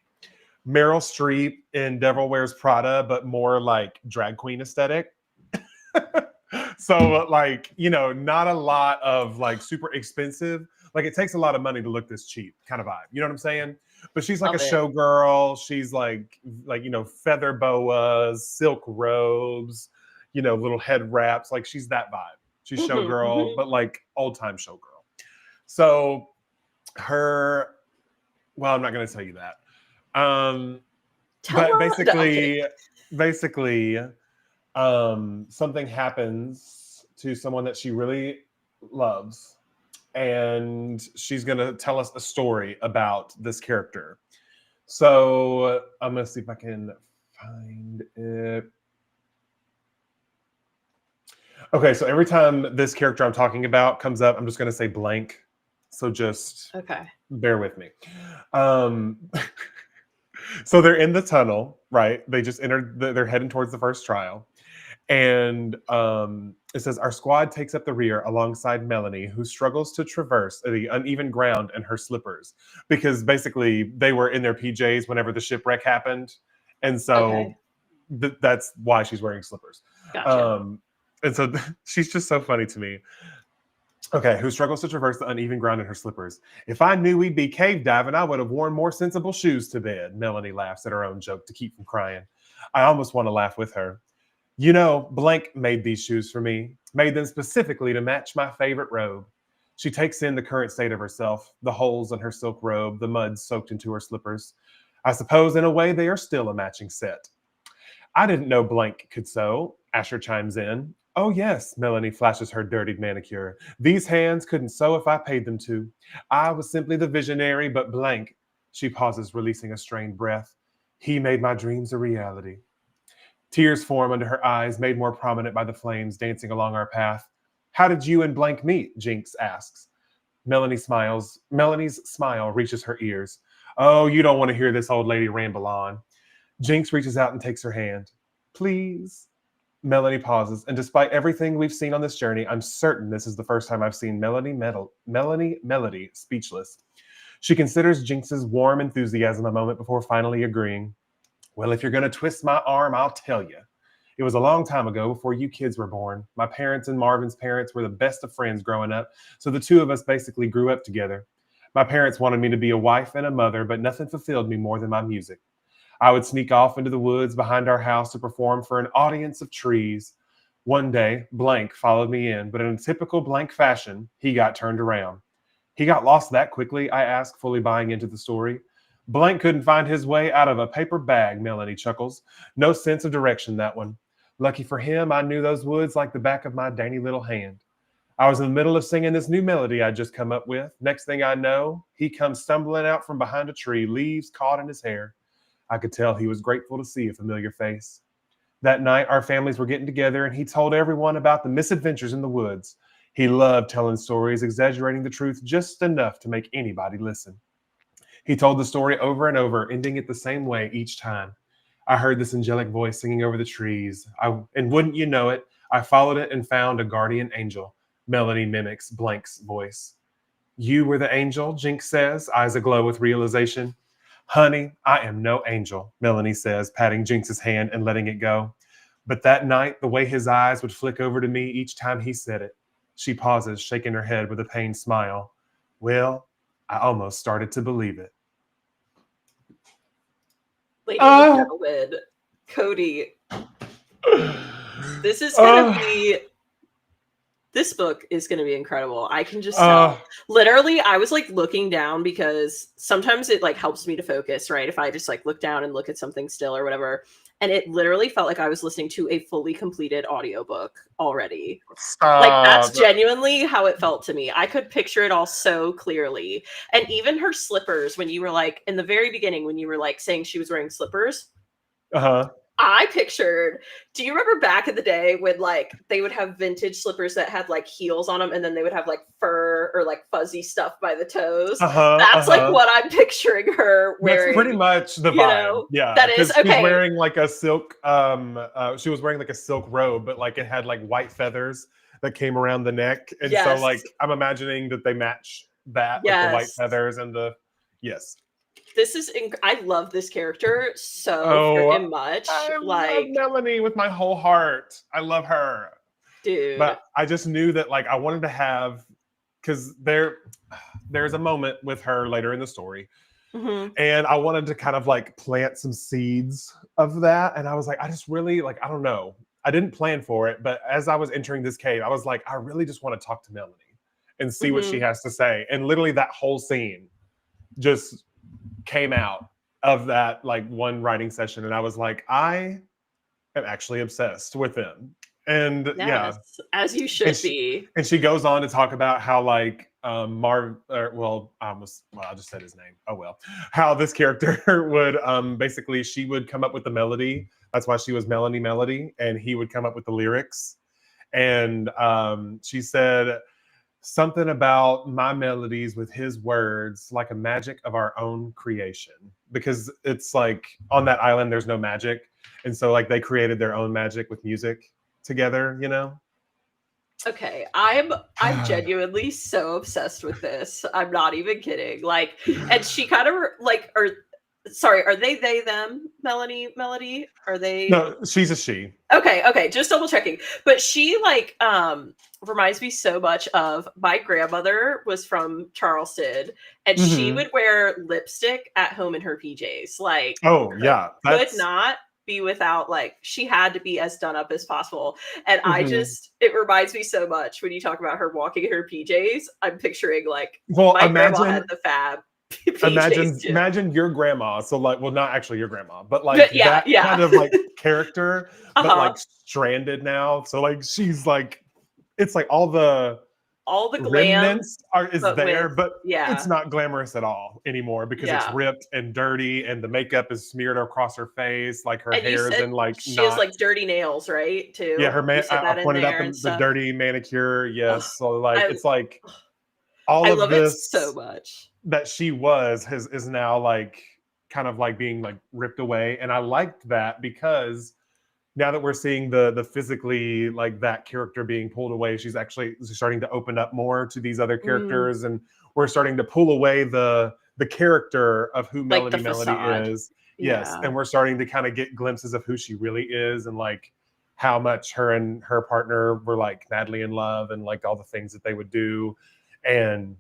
Meryl Streep in Devil Wears Prada, but more like drag queen aesthetic. So like, not a lot of like super expensive. Like it takes a lot of money to look this cheap kind of vibe. You know what I'm saying? But she's like a Love it. showgirl. She's like feather boas, silk robes, little head wraps. Like she's that vibe. She's Mhm, mhm. showgirl, but like old time showgirl. So her, well, I'm not going to tell you that. Tell But her. No, I'm kidding. basically, something happens to someone that she really loves, and she's going to tell us a story about this character. So I'm going to see if I can find it. Okay, so every time this character I'm talking about comes up, I'm just going to say blank. So just Okay. bear with me. So they're in the tunnel, right? They just entered, they're heading towards the first trial. And it says, our squad takes up the rear alongside Melanie, who struggles to traverse the uneven ground in her slippers. Because basically they were in their PJs whenever the shipwreck happened. And so Okay. that's why she's wearing slippers. Gotcha. And so she's just so funny to me. Okay, who struggles to traverse the uneven ground in her slippers. If I knew we'd be cave diving, I would have worn more sensible shoes to bed. Melanie laughs at her own joke to keep from crying. I almost want to laugh with her. You know, Blank made these shoes for me, made them specifically to match my favorite robe. She takes in the current state of herself, the holes in her silk robe, the mud soaked into her slippers. I suppose, in a way, they are still a matching set. I didn't know Blank could sew, Asher chimes in. Oh, yes, Melanie flashes her dirtied manicure. These hands couldn't sew if I paid them to. I was simply the visionary, but Blank. She pauses, releasing a strained breath. He made my dreams a reality. Tears form under her eyes, made more prominent by the flames dancing along our path. How did you and Blank meet? Jinx asks. Melanie smiles. Melanie's smile reaches her ears. Oh, you don't want to hear this old lady ramble on. Jinx reaches out and takes her hand. Please. Melanie pauses, and despite everything we've seen on this journey, I'm certain this is the first time I've seen Melanie Melody speechless. She considers Jinx's warm enthusiasm a moment before finally agreeing. Well, if you're going to twist my arm, I'll tell you. It was a long time ago, before you kids were born. My parents and Marvin's parents were the best of friends growing up, so the two of us basically grew up together. My parents wanted me to be a wife and a mother, but nothing fulfilled me more than my music. I would sneak off into the woods behind our house to perform for an audience of trees. One day, Blank followed me in, but in a typical Blank fashion, he got turned around. He got lost that quickly, I asked, fully buying into the story. Blank couldn't find his way out of a paper bag, Melanie chuckles. No sense of direction, that one. Lucky for him, I knew those woods like the back of my dainty little hand. I was in the middle of singing this new melody I'd just come up with. Next thing I know, he comes stumbling out from behind a tree, leaves caught in his hair. I could tell he was grateful to see a familiar face. That night, our families were getting together, and he told everyone about the misadventures in the woods. He loved telling stories, exaggerating the truth just enough to make anybody listen. He told the story over and over, ending it the same way each time. I heard this angelic voice singing over the trees. And wouldn't you know it, I followed it and found a guardian angel. Melanie mimics Blank's voice. You were the angel, Jinx says, eyes aglow with realization. Honey, I am no angel, Melanie says, patting Jinx's hand and letting it go. But that night, the way his eyes would flick over to me each time he said it. She pauses, shaking her head with a pained smile. Well, I almost started to believe it. Ladies and gentlemen, Cody, this is going to be... This book is going to be incredible. I can just tell. Literally, I was like looking down because sometimes it like helps me to focus, right? If I just like look down and look at something still or whatever. And it literally felt like I was listening to a fully completed audiobook already. Stop. Like that's genuinely how it felt to me. I could picture it all so clearly. And even her slippers, when you were like in the very beginning, when you were like saying she was wearing slippers. I pictured, do you remember back in the day when like they would have vintage slippers that had like heels on them and then they would have like fur or like fuzzy stuff by the toes? That's like what I'm picturing her wearing. That's pretty much the vibe. Yeah. That is okay. She's wearing like a silk, she was wearing like a silk robe, but like it had like white feathers that came around the neck. And so like I'm imagining that they match that with the white feathers and the This is I love this character so freaking much. I love Melanie with my whole heart. I love her, dude. But I just knew that like I wanted to have, because there's a moment with her later in the story, and I wanted to kind of like plant some seeds of that. And I was like, I just really like, I don't know. I didn't plan for it, but as I was entering this cave, I was like, I really just want to talk to Melanie and see what she has to say. And literally that whole scene just came out of that like one writing session, and I was like, I am actually obsessed with him. And as you should be. And she goes on to talk about how like I just said his name. Oh well. How this character would basically she would come up with the melody. That's why she was Melanie Melody, and he would come up with the lyrics. And she said something about my melodies with his words, like a magic of our own creation. Because it's like on that island, there's no magic. And so like they created their own magic with music together, you know? Okay, I'm genuinely so obsessed with this. I'm not even kidding. Like, and she kind of like, or Sorry, are they them, Melody? Are they? No, she's a she. Okay, just double checking. But she like reminds me so much of my grandmother was from Charleston and she Hmm. would wear lipstick at home in her PJs. Like Oh yeah, could that's. not be without like she had to be as done up as possible. And I Mhm. just it reminds me so much when you talk about her walking in her PJs. I'm picturing like Well, my grandma had the fab PJs too. imagine your grandma. So like, well, not actually your grandma, but like But yeah, that yeah. kind of like character, but Uh-huh. like stranded now. So like she's like, it's like all the All the glam, remnants are is but there, with but it's yeah. not glamorous at all anymore because it's Yeah. ripped and dirty and the makeup is smeared across her face, like her And you hair is said in like she has, like, knots. dirty nails, right, Yeah, too? her You man. said I that in pointed out there and the stuff? dirty manicure. Ugh, Yes, so like I it's like all I of love it so this much. that she was has is now like kind of like being like ripped away, and I liked that because now that we're seeing the physically like that character being pulled away, she's starting to open up more to these other Mm, characters, and we're starting to pull away the character of who like the Melody facade. is. Yes, Yeah. and we're starting to kind of get glimpses of who she really is, and like how much her and her partner were like madly in love, and like all the things that they would do. And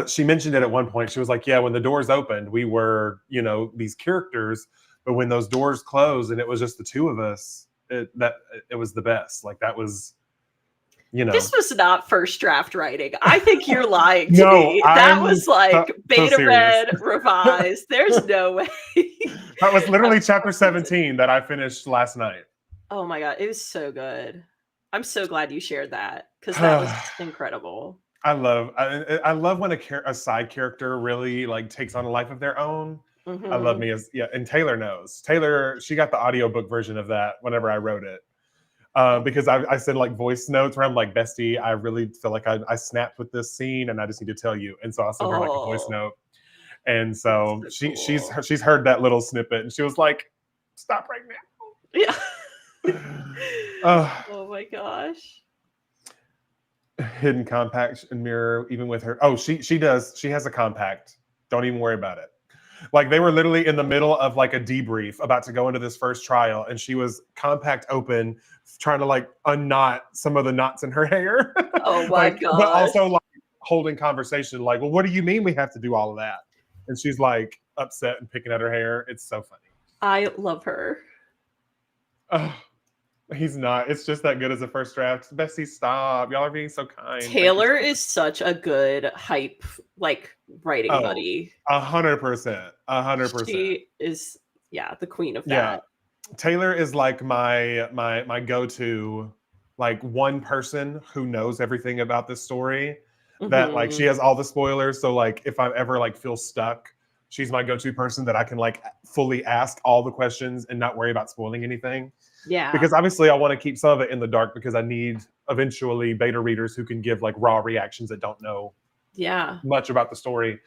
she mentioned it at one point. She was like, "Yeah, when the doors opened, we were, these characters, but when those doors closed and it was just the two of us, it was the best. Like that was, you This know." was not first draft writing. I think you're lying to No, me. That I'm was, like, so beta serious. read, revised. There's no way. That was That's literally chapter amazing. 17 that I finished last night. Oh my god, it was so good. I'm so glad you shared that because that was incredible. I love when a side character really like takes on a life of their own. I love Mhm. me as yeah, and Taylor knows. Taylor, she got the audiobook version of that whenever I wrote it. Because I said like voice notes where I'm like, Bestie, I really feel like I snapped with this scene and I just need to tell you. And so I sent her like a voice Oh, note. And that's so so she's cool. she's heard that little snippet and she was like, stop right Yeah. now. uh, Oh my gosh. hidden compact and mirror, even with her. Oh, she does. She has a compact. Don't even worry about it. Like they were literally in the middle of like a debrief about to go into this first trial, and she was compact open, trying to like unknot some of the knots in her hair, Oh my like, but gosh. also like holding conversation. Like, well, what do you mean we have to do all of that? And she's like upset and picking at her hair. It's so funny. I love her. Oh, he's not. It's just that good as a first draft. Bessie, stop. Y'all are being so kind. Thank you Taylor so much. is such a good hype, like, writing Oh, buddy. 100%. 100%. She is, yeah, the queen of Yeah. that. Taylor is like my go-to, like one person who knows everything about this story, that like she Mhm. has all the spoilers. So like if I ever like feel stuck, she's my go-to person that I can like fully ask all the questions and not worry about spoiling anything. Yeah. Because obviously I want to keep some of it in the dark because I need eventually beta readers who can give like raw reactions that don't know Yeah. much about the story.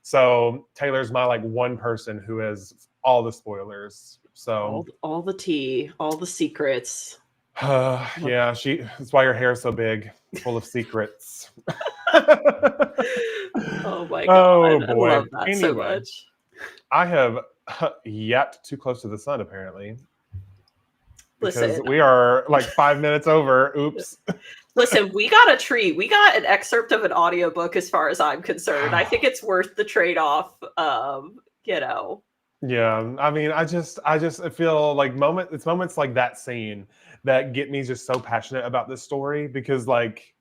So Taylor's my like one person who has all the spoilers. So All the tea, all the secrets. Love yeah, that's why her hair is so big, full of secrets. Oh my god, Oh I love boy. that so Anyway, much. I have yapped too close to the sun apparently because Listen, we are like 5 minutes over. Oops. listen, we got a treat. We got an excerpt of an audiobook as far as I'm concerned. I think it's worth the trade-off. You know. Yeah, I mean, I just feel like it's moments like that scene that get me just so passionate about this story because like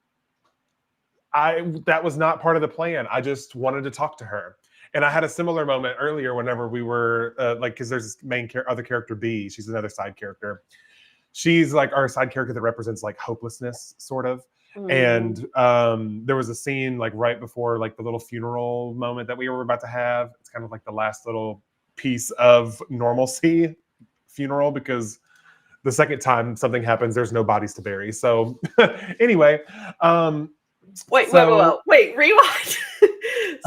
I that was not part of the plan. I just wanted to talk to her. And I had a similar moment earlier whenever we were like because there's this other character B, she's another side character. She's like our side character that represents like hopelessness sort of. Mm, And there was a scene like right before like the little funeral moment that we were about to have. It's kind of like the last little piece of normalcy funeral because the second time something happens, there's no bodies to bury. So anyway, um, wait, so wait, rewind.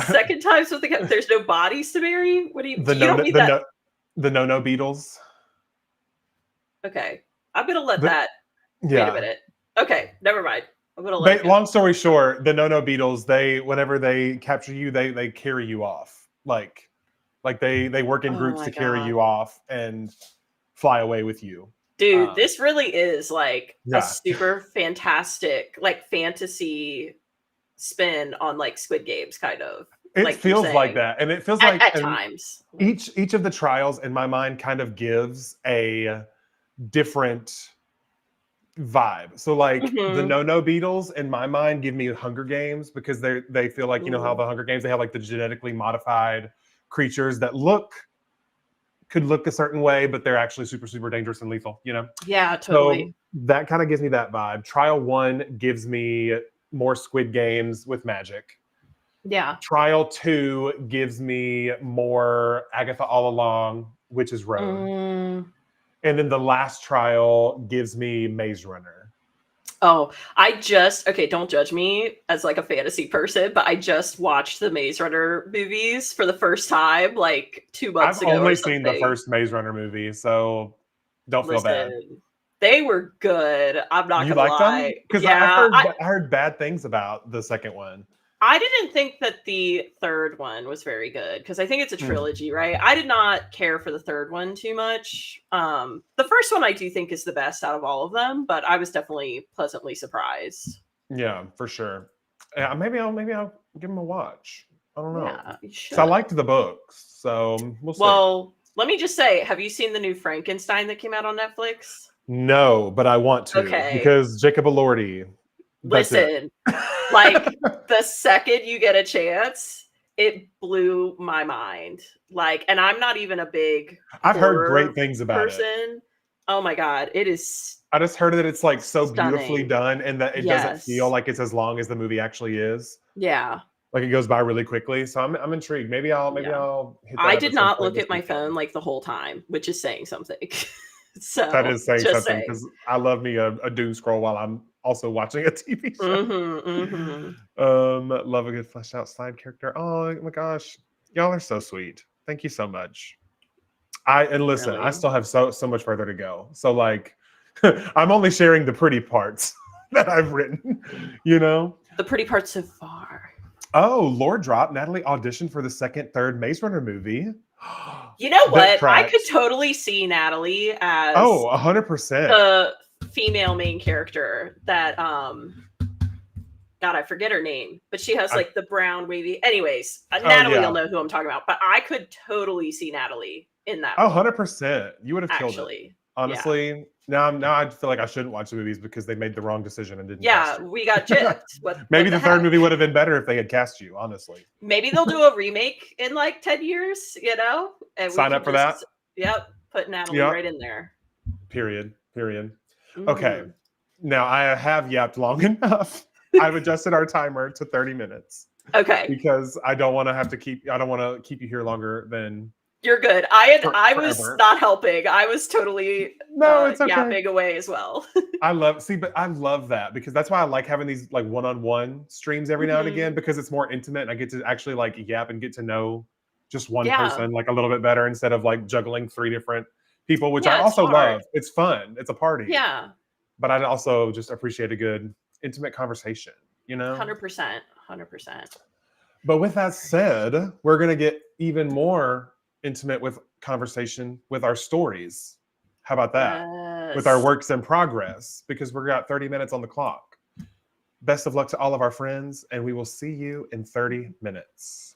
Second time something there's no bodies to bury? What do the you no don't mean the that? no the no Beatles. Okay. I'm gonna let The, that wait a yeah. minute. Okay, never mind. I'm gonna let it go. Long story short, the no Beatles, they whenever they capture you, they carry you off. Like Like they work in Oh groups my to carry god. you off and fly away with you. Dude, Um, this really is like a yeah, super fantastic, like fantasy spin on like Squid Games, kind of it like you're feels like saying. that, and it feels At, like at and times. Like, each of the trials in my mind kind of gives a different vibe. So like the mhm. No Beatles in my mind give me Hunger Games because they feel like, you know how Ooh. the Hunger Games, they have like the genetically modified creatures that could look a certain way, but they're actually super, super dangerous and lethal, you know? Yeah, So totally. that kind of gives me that vibe. Trial one gives me more Squid Games with magic. Yeah. Trial two gives me more Agatha All Along, Witch's Road. Mm. And then the last trial gives me Maze Runner. Oh, okay, don't judge me as like a fantasy person, but I just watched the Maze Runner movies for the first time like 2 I've months ago or only seen the something. first Maze Runner movie, so don't feel bad. Listen, they were good. I'm not You gonna liked them? lie. Because I've Yeah, heard I heard bad things about the second one. I didn't think that the third one was very good because I think it's a Hmm. trilogy, right? I did not care for the third one too much. The first one I do think is the best out of all of them, but I was definitely pleasantly surprised. Yeah, for sure. Yeah, maybe I'll give them a watch. I don't know. Yeah, you Because I should. liked the books, so we'll see. Well, let me just say, have you seen the new Frankenstein that came out on Netflix? No, but I want to Okay, because Jacob Elordi. That's it. listen, like the second you get a chance, it blew my mind. Like, and I'm not even a big I've heard great horror things about it. person. Oh my god, it is I just heard that it's like so beautifully stunning. done and that it doesn't feel Yes. like it's as long as the movie actually is. Yeah. Like it goes by really quickly. So I'm intrigued. Maybe Yeah. I'll hit that I up did at some not point look this at my phone weekend. like the whole time, which is saying something. That So, is saying just something saying. because I love me a doom scroll while I'm also watching a TV show. Mhm. Mhm. Love a good fleshed out side character. Oh my gosh, y'all are so sweet. Thank you so much. And listen, I Really. still have so much further to go. So like, I'm only sharing the pretty parts that I've written. You know. The pretty part so far. Oh, Lord drop. Natalie auditioned for the second, third Maze Runner movie. You know That what? I could tracks. totally see Natalie as Oh, 100%. the female main character that God, I forget her name, but she has I, like the brown wavy. Anyways, oh Natalie will yeah. know who I'm talking about, but I could totally see Natalie in that Oh, role. 100%. You would have killed it. Actually, yeah, Honestly, now I feel like I shouldn't watch the movies because they made the wrong decision and didn't cast yeah, you. we got gypped. What Maybe the the third heck? movie would have been better if they had cast you, honestly. Maybe they'll do a remake in like 10 years, and we Sign can up for that. just yep, put Natalie Yep. right in there. Period. Period. Okay. Hmm. Now I have yapped long enough. I've adjusted our timer to 30 minutes Okay, because I don't want to keep you here longer than you're good. I was forever. not helping. I was totally No, it's okay. yapping away as well. But I love that because that's why I like having these like one-on-one streams every now and Hmm. again because it's more intimate and I get to actually like yap and get to know just one Yeah, person like a little bit better instead of like juggling three different people, which I yeah, it's also hard. love. It's fun. It's a party. Yeah, But I also just appreciate a good intimate conversation, you know? 100%, 100%. But with that said, we're going to get even more intimate with conversation with our stories. How about that? With our Yes. works in progress, because we've got 30 minutes on the clock. Best of luck to all of our friends, and we will see you in 30 minutes.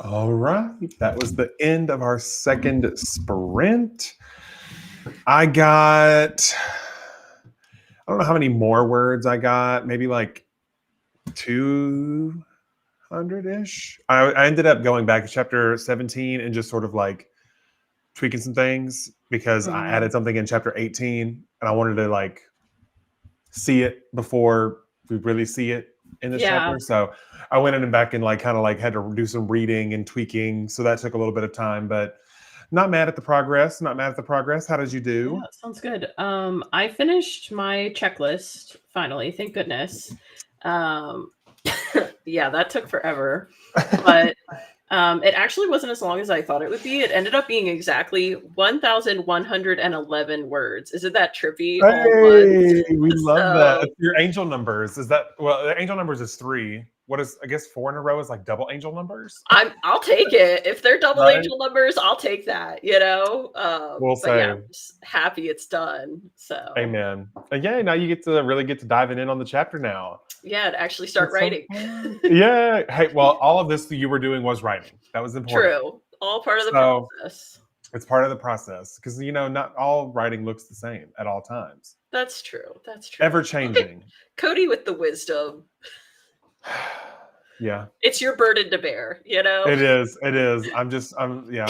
All right. That was the end of our second sprint. I got, I don't know how many more words I got, maybe like 200-ish. I ended up going back to chapter 17 and just sort of like tweaking some things because I added something in chapter 18 and I wanted to like see it before we really see it in this Yeah. chapter. So I went in and back and like kind of like had to do some reading and tweaking. So that took a little bit of time, but not mad at the progress. Not mad at the progress. How did you do? Yeah, sounds good. I finished my checklist finally, thank goodness. Yeah, that took forever, but it actually wasn't as long as I thought it would be. It ended up being exactly 1,111 words. Isn't that trippy? All at once? Hey, we love that. So- Your angel numbers is that? Well, the angel numbers is 3. What is? I guess 4 in a row is like double angel numbers. I'll take it. If they're double Right. angel numbers, I'll take that, you know? We'll but yeah, say. I'm just happy it's done. So Amen. And yeah, now you get to really get to diving in on the chapter now. yeah, to actually start That's so writing. fun. Yeah. Hey, well, all of this that you were doing was writing. That was important. True. All part of the So- process. It's part of the process because not all writing looks the same at all times. That's true. That's true. Ever changing. Cody with the wisdom. Yeah, It's your burden to bear, you know? it is. It is. I'm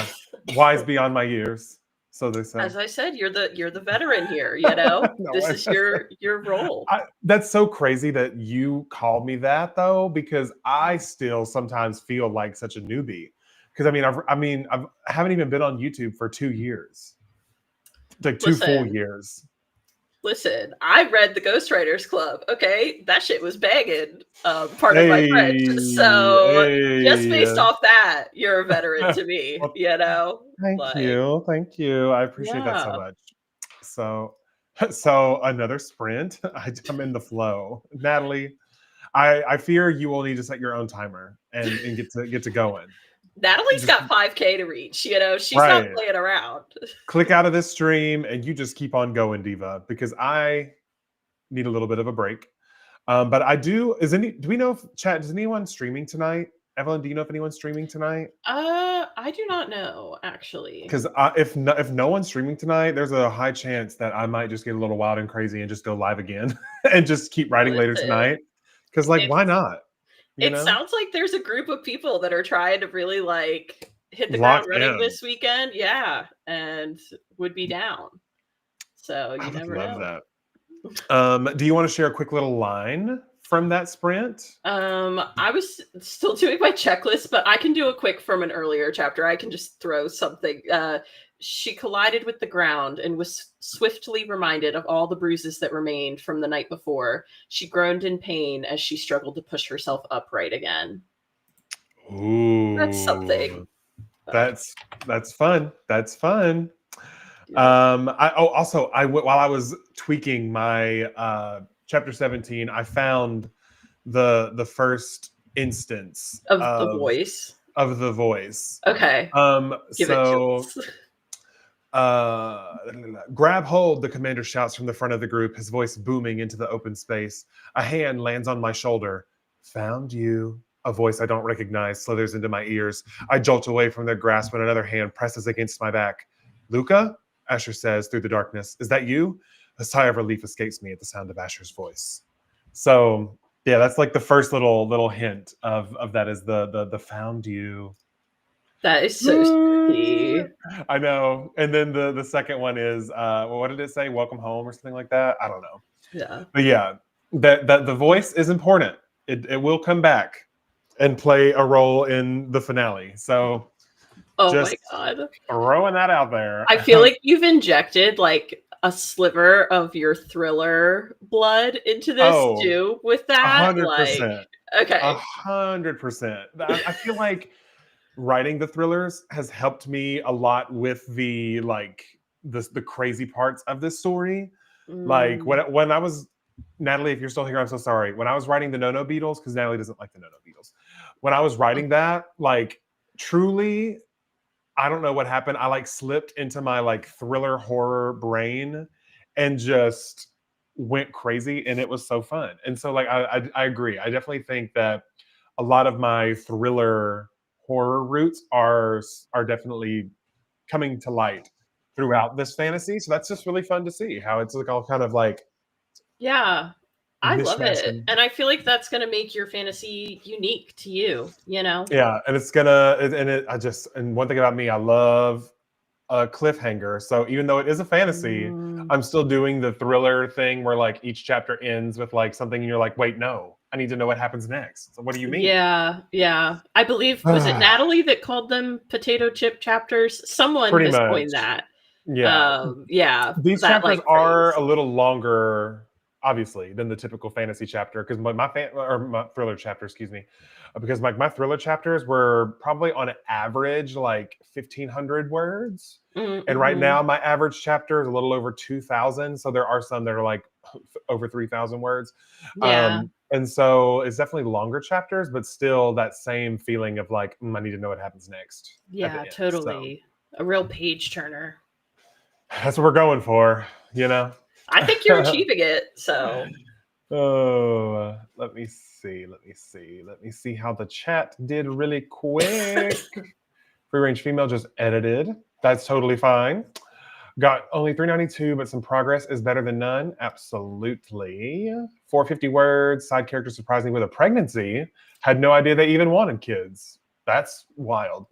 wise beyond my years. So they say. As I said, you're the veteran here, you know? No, This I- is your role. That's so crazy that you called me that though, because I still sometimes feel like such a newbie. Because I haven't even been on YouTube for 2 years, like 2 full Listen. years. Listen, I read the Ghostwriters Club. Okay, that shit was banging. Part of my French. So just based off that, you're a veteran to me. Well, You know. Thank you. I appreciate that so Yeah. much. So another sprint. I'm in the flow, Natalie. I fear you will need to set your own timer and get to going. Natalie's got 5K to reach. You know, she's not Right. playing around. Click out of this stream and you just keep on going, Diva, because I need a little bit of a break. But I do. Do we know if chat? Is anyone streaming tonight? Evelyn, do you know if anyone's streaming tonight? I do not know actually. Because if no one's streaming tonight, there's a high chance that I might just get a little wild and crazy and just go live again and just keep writing later Listen, tonight. Because why it's- not? You It know? sounds like there's a group of people that are trying to really like hit the Lock ground running in. this weekend. Yeah, and would be down. So you I would never love know. that. Do you want to share a quick little line from that sprint? I was still doing my checklist, but I can do a quick from an earlier chapter. I can just throw something. She collided with the ground and was swiftly reminded of all the bruises that remained from the night before. She groaned in pain as she struggled to push herself upright again. Ooh, That's something. That's fun. That's fun. Yeah. While I was tweaking my chapter 17, I found the first instance Of the voice. of the voice. Okay. Give it to us. Grab hold, the commander shouts from the front of the group, his voice booming into the open space. A hand lands on my shoulder. Found you. A voice I don't recognize slithers into my ears. I jolt away from their grasp when another hand presses against my back. Luca? Asher says through the darkness. Is that you? A sigh of relief escapes me at the sound of Asher's voice. So yeah, that's like the first little hint of that is the found you. That is so spooky. I know. And then the second one is what did it say? Welcome home or something like that. I don't know. Yeah. But yeah, that the voice is important. It will come back and play a role in the finale. So Oh Just- my god. throwing that out there. I feel like you've injected like a sliver of your thriller blood into this Oh, too with that. 100%. Okay. 100%. I feel like writing the thrillers has helped me a lot with the crazy parts of this story. Like Mm. when I was Natalie, if you're still here, I'm so sorry. When I was writing the No Beatles, because Natalie doesn't like the No Beatles. When I was writing that, like truly, I don't know what happened. I like slipped into my like thriller horror brain and just went crazy, and it was so fun. And so like I agree. I definitely think that a lot of my thriller horror roots are definitely coming to light throughout this fantasy. So that's just really fun to see how it's like all kind of like Yeah. I love mishmash it. And I feel like that's going to make your fantasy unique to you, you know? yeah, and and one thing about me, I love a cliffhanger. So even though it is a fantasy, Mm. I'm still doing the thriller thing where like each chapter ends with like something and you're like, wait, no, I need to know what happens next. So what do you mean? Yeah, yeah. I believe, was it Natalie that called them potato chip chapters? Someone Pretty has much. coined that. Yeah. Yeah. These that, chapters like, are phrase. a little longer, obviously, than the typical fantasy chapter because my thriller chapter, excuse me, because my thriller chapters were probably on average like 1,500 words, and right Mm-hmm. now my average chapter is a little over 2,000. So there are some that are like over 3,000 words, Yeah. and so it's definitely longer chapters, but still that same feeling of like I need to know what happens next at the Yeah, end. So totally. A real page turner. that's what we're going for, you know. I think you're achieving it. So Oh, let me see. Let me see how the chat did really quick. Free range female just edited. That's totally fine. Got only 392, but some progress is better than none. Absolutely. 450 words. Side character surprised me with a pregnancy. Had no idea they even wanted kids. That's wild.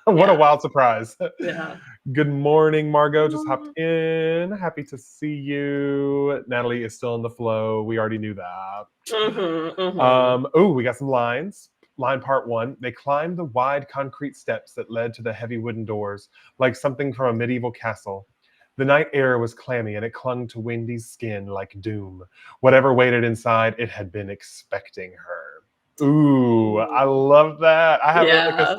What a Yeah. wild surprise. yeah. Good morning, Margot. Just hopped in. Happy to see you. Natalie is still in the flow. We already knew that. We got some lines. Line part 1. They climbed the wide concrete steps that led to the heavy wooden doors, like something from a medieval castle. The night air was clammy and it clung to Wendy's skin like doom. Whatever waited inside, it had been expecting her. Ooh, I love that. Yeah.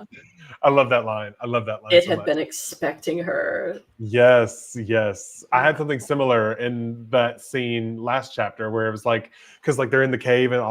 I love that line. I love that line It so had much. been expecting her. Yes, yes. I had Yeah. something similar in that scene last chapter where it was like, because like they're in the cave and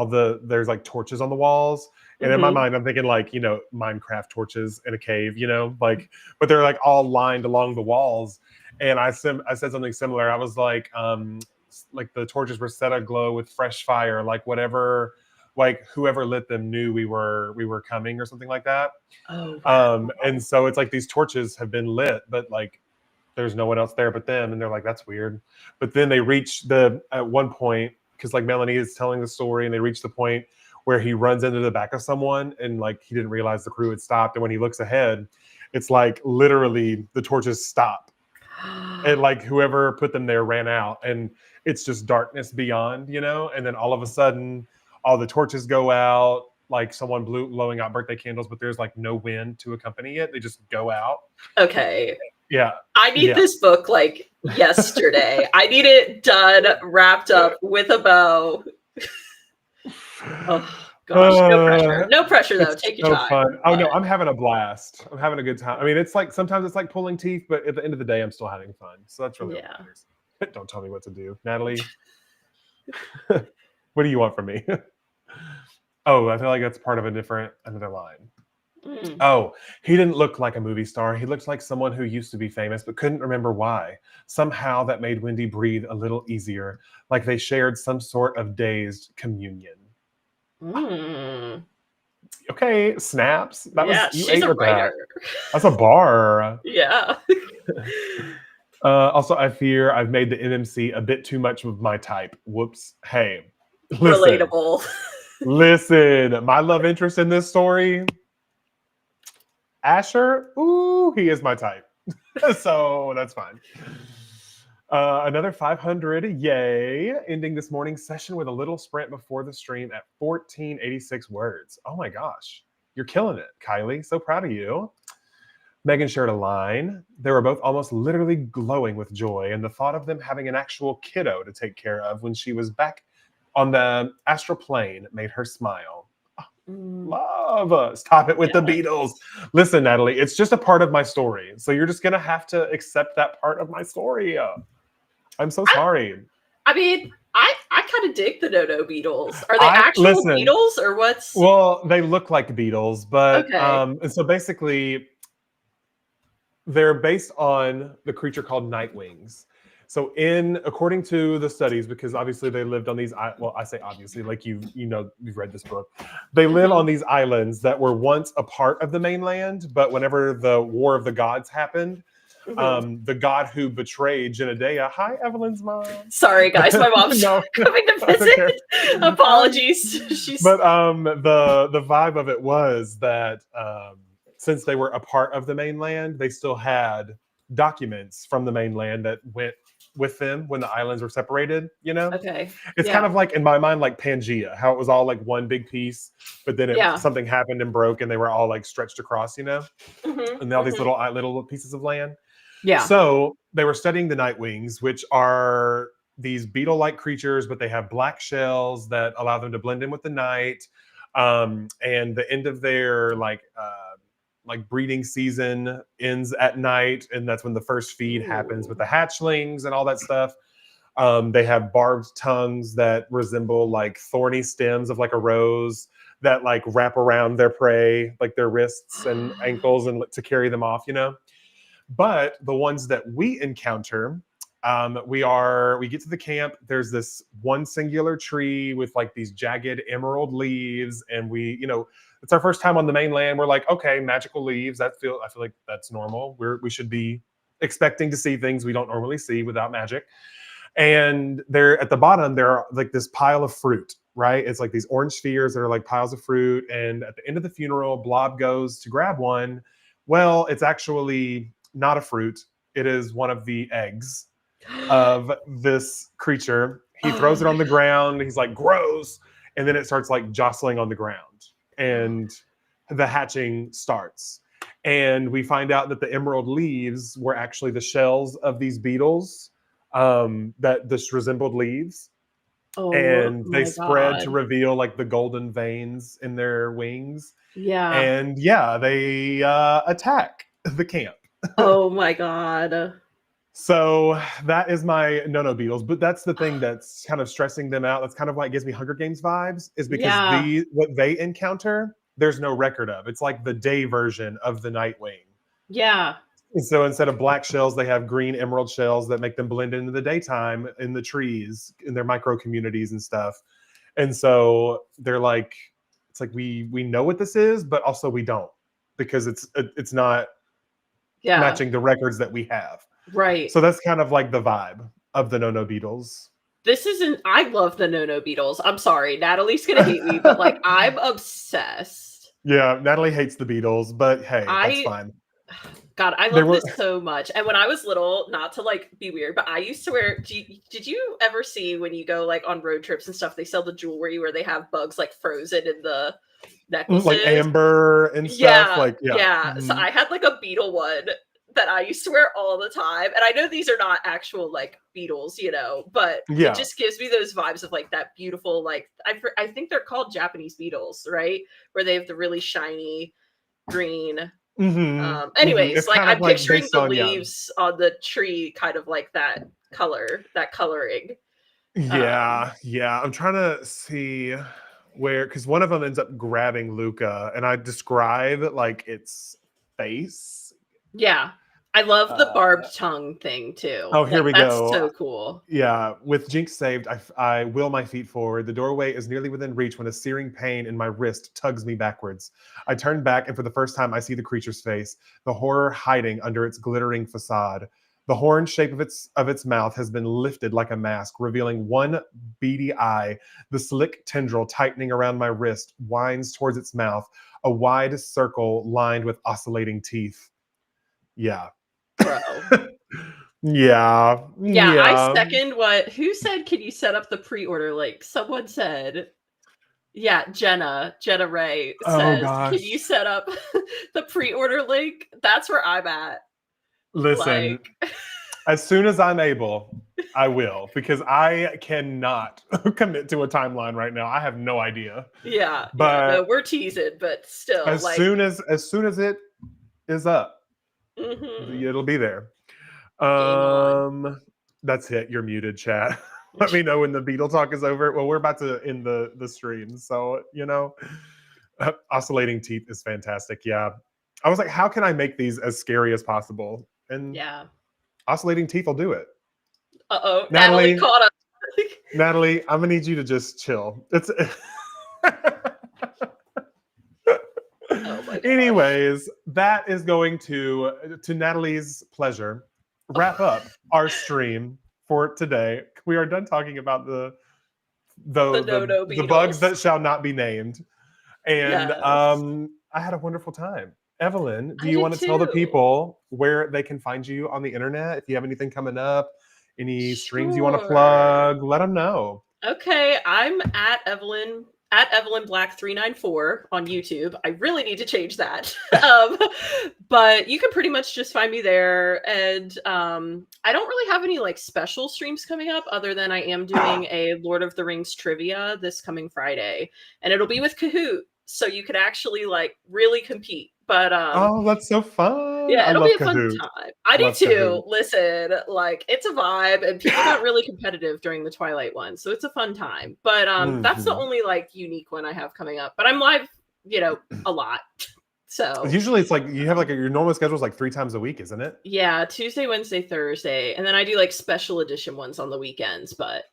there's like torches on the walls. And in my Mhm. mind, I'm thinking like, Minecraft torches in a cave, like, but they're like all lined along the walls. And I said something similar. I was like the torches were set aglow with fresh fire, like whatever, like whoever lit them knew we were coming or something like that. Oh, wow. And so it's like these torches have been lit, but like there's no one else there but them, and they're like, that's weird. But then they reach at one point, because like Melanie is telling the story, and they reach the point where he runs into the back of someone and like he didn't realize the crew had stopped, and when he looks ahead, it's like literally the torches stop, and like whoever put them there ran out, and it's just darkness beyond, and then all of a sudden all the torches go out, like someone blowing out birthday candles, but there's like no wind to accompany it. They just go out. Okay. Yeah. I need this book like yesterday. I need it done, wrapped up with a bow. Oh gosh, no pressure. No pressure though. Take your time. Fun. Oh no, I'm having a blast. I'm having a good time. I mean, it's like sometimes it's like pulling teeth, but at the end of the day, I'm still having fun. So that's really what matters. Don't tell me what to do, Natalie. What do you want from me? Oh, I feel like that's part of another line. Oh, he didn't look like a movie star. He looked like someone who used to be famous but couldn't remember why. Somehow that made Wendy breathe a little easier, like they shared some sort of dazed communion. Okay, snaps. That was you she's ate a with writer. that. That's a bar. Yeah. Also, I fear I've made the MMC a bit too much of my type. Whoops. Hey, listen. Relatable. Listen, my love interest in this story, Asher, ooh, he is my type. So that's fine. Another 500, yay. Ending this morning's session with a little sprint before the stream at 1486 words. Oh my gosh, you're killing it, Kylie. So proud of you. Megan shared a line. They were both almost literally glowing with joy, and the thought of them having an actual kiddo to take care of when she was back on the astral plane made her smile. Love. Stop it with the Beatles. Listen, Natalie, it's just a part of my story. So you're just going to have to accept that part of my story. I'm so sorry. I mean, I kind of dig the No Beatles. Are they actual Beatles or what's? Well, they look like Beatles, but and so basically they're based on the creature called Nightwings. So according to the studies, because obviously they lived on these, well, I say obviously, like you've read this book. They live on these islands that were once a part of the mainland, but whenever the War of the Gods happened, the god who betrayed Genedea, hi, Evelyn's mom. Sorry, guys, my mom's No, coming to that's okay. visit. Apologies. She's But the vibe of it was that since they were a part of the mainland, they still had documents from the mainland that went with them when the islands were separated. okay. It's kind of like, in my mind, like Pangea, how it was all like one big piece, but then something happened and broke, and they were all like stretched across, and all these little pieces of land. Yeah. So they were studying the Nightwings, which are these beetle-like creatures, but they have black shells that allow them to blend in with the night. And the end of their like breeding season ends at night, and that's when the first feed happens with the hatchlings and all that stuff. They have barbed tongues that resemble like thorny stems of like a rose that like wrap around their prey, like their wrists and ankles, and to carry them off. But the ones that we encounter, we get to the camp. There's this one singular tree with like these jagged emerald leaves, and it's our first time on the mainland. We're like, okay, magical leaves. I feel like that's normal. We should be expecting to see things we don't normally see without magic. And there at the bottom, there are like this pile of fruit, right? It's like these orange spheres that are like piles of fruit. And at the end of the funeral, Blob goes to grab one. Well, it's actually not a fruit. It is one of the eggs of this creature. He throws it on the ground. He's like, gross. And then it starts like jostling on the ground. And the hatching starts. And we find out that the emerald leaves were actually the shells of these beetles that this resembled leaves. And they spread to reveal like the golden veins in their wings. Yeah. And they attack the camp. Oh my God. So that is my no beetles, but that's the thing that's kind of stressing them out. That's kind of why it gives me Hunger Games vibes, is because what they encounter, there's no record of. It's like the day version of the Nightwing. Yeah. And so instead of black shells, they have green emerald shells that make them blend into the daytime in the trees, in their micro communities and stuff. And so they're like, it's like we know what this is, but also we don't, because it's not matching the records that we have. Right. So that's kind of like the vibe of the no beetles. I love the no beetles. I'm sorry, Natalie's gonna hate me, but like I'm obsessed. Yeah, Natalie hates the beetles, but hey, that's fine. God, I love this so much. And when I was little, not to like be weird, but I used to wear. Did you ever see when you go like on road trips and stuff? They sell the jewelry where they have bugs like frozen in the necklaces, like amber and stuff. Mm-hmm. So I had like a beetle one that I used to wear all the time. And I know these are not actual like beetles, but it just gives me those vibes of like that beautiful, like I think they're called Japanese beetles, right? Where they have the really shiny green. Anyways, like I'm picturing the leaves on the tree kind of like that coloring. Yeah. I'm trying to see where, because one of them ends up grabbing Luca, and I describe like its face. Yeah. I love the barbed tongue thing too. Oh, here we go. That's so cool. Yeah. With Jinx saved, I will my feet forward. The doorway is nearly within reach when a searing pain in my wrist tugs me backwards. I turn back, and for the first time, I see the creature's face, the horror hiding under its glittering facade. The horn shape of its mouth has been lifted like a mask, revealing one beady eye. The slick tendril tightening around my wrist winds towards its mouth, a wide circle lined with oscillating teeth. Yeah. Bro. Yeah. I second who said, can you set up the pre-order link? Someone said, Jenna Ray says, can you set up the pre-order link? That's where I'm at. Listen, as soon as I'm able, I will, because I cannot commit to a timeline right now. I have no idea. Yeah. But no, we're teasing, but still, as soon as it is up, mm-hmm. it'll be there. That's it. You're muted, chat. Let me know when the beetle talk is over. Well, we're about to end the stream, so oscillating teeth is fantastic. Yeah, I was like, how can I make these as scary as possible? And oscillating teeth will do it. Uh-oh. Natalie caught us. Natalie, I'm gonna need you to just chill. It's Oh my gosh. anyways, that is going to Natalie's pleasure wrap up our stream for today. We are done talking about the no-no bugs Beatles. that shall not be named. And Yes. I had a wonderful time. Evelyn, do I you did want to tell the too. people where they can find you on the internet? If you have anything coming up, any streams you want to plug, let them know. Okay, I'm at Evelyn Black 394 on YouTube. I really need to change that. But you can pretty much just find me there. And I don't really have any like special streams coming up other than I am doing a Lord of the Rings trivia this coming Friday. And it'll be with Kahoot. So you could actually like really compete. But oh, that's so fun. yeah, I it'll love be a fun Kahoot. time. I do Love too. Kahoot. Listen, like it's a vibe, and people got really competitive during the Twilight one, so it's a fun time. But that's the only like unique one I have coming up. But I'm live, a lot. So usually it's like you have like your normal schedule is like 3 times a week, isn't it? Yeah, Tuesday, Wednesday, Thursday, and then I do like special edition ones on the weekends. But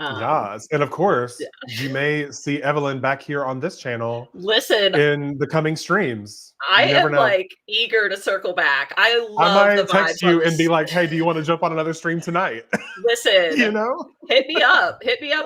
yes, and of course, you may see Evelyn back here on this channel. Listen, in the coming streams, I am like eager to circle back. I might the text vibes you and be like, "Hey, do you want to jump on another stream tonight?" Listen, hit me up,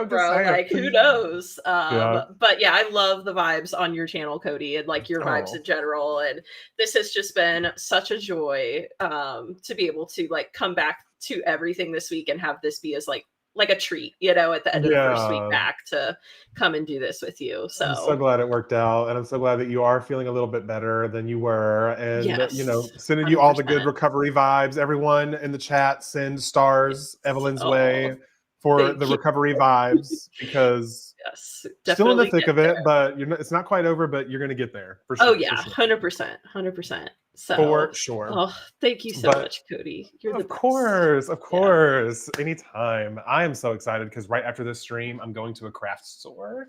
bro. Like, who knows? But yeah, I love the vibes on your channel, Cody, and like your vibes in general. And this has just been such a joy to be able to like come back to everything this week and have this be as like a treat, at the end of the first week back to come and do this with you. So I'm so glad it worked out, and I'm so glad that you are feeling a little bit better than you were. And sending you all the good recovery vibes. Everyone in the chat, send stars Evelyn's way for the recovery vibes, because still in the thick of it, but it's not quite over, but you're going to get there for sure. Oh yeah, 100%. So for sure. Oh, thank you so much, Cody. You're the best. Of course. Anytime. I am so excited because right after this stream, I'm going to a craft store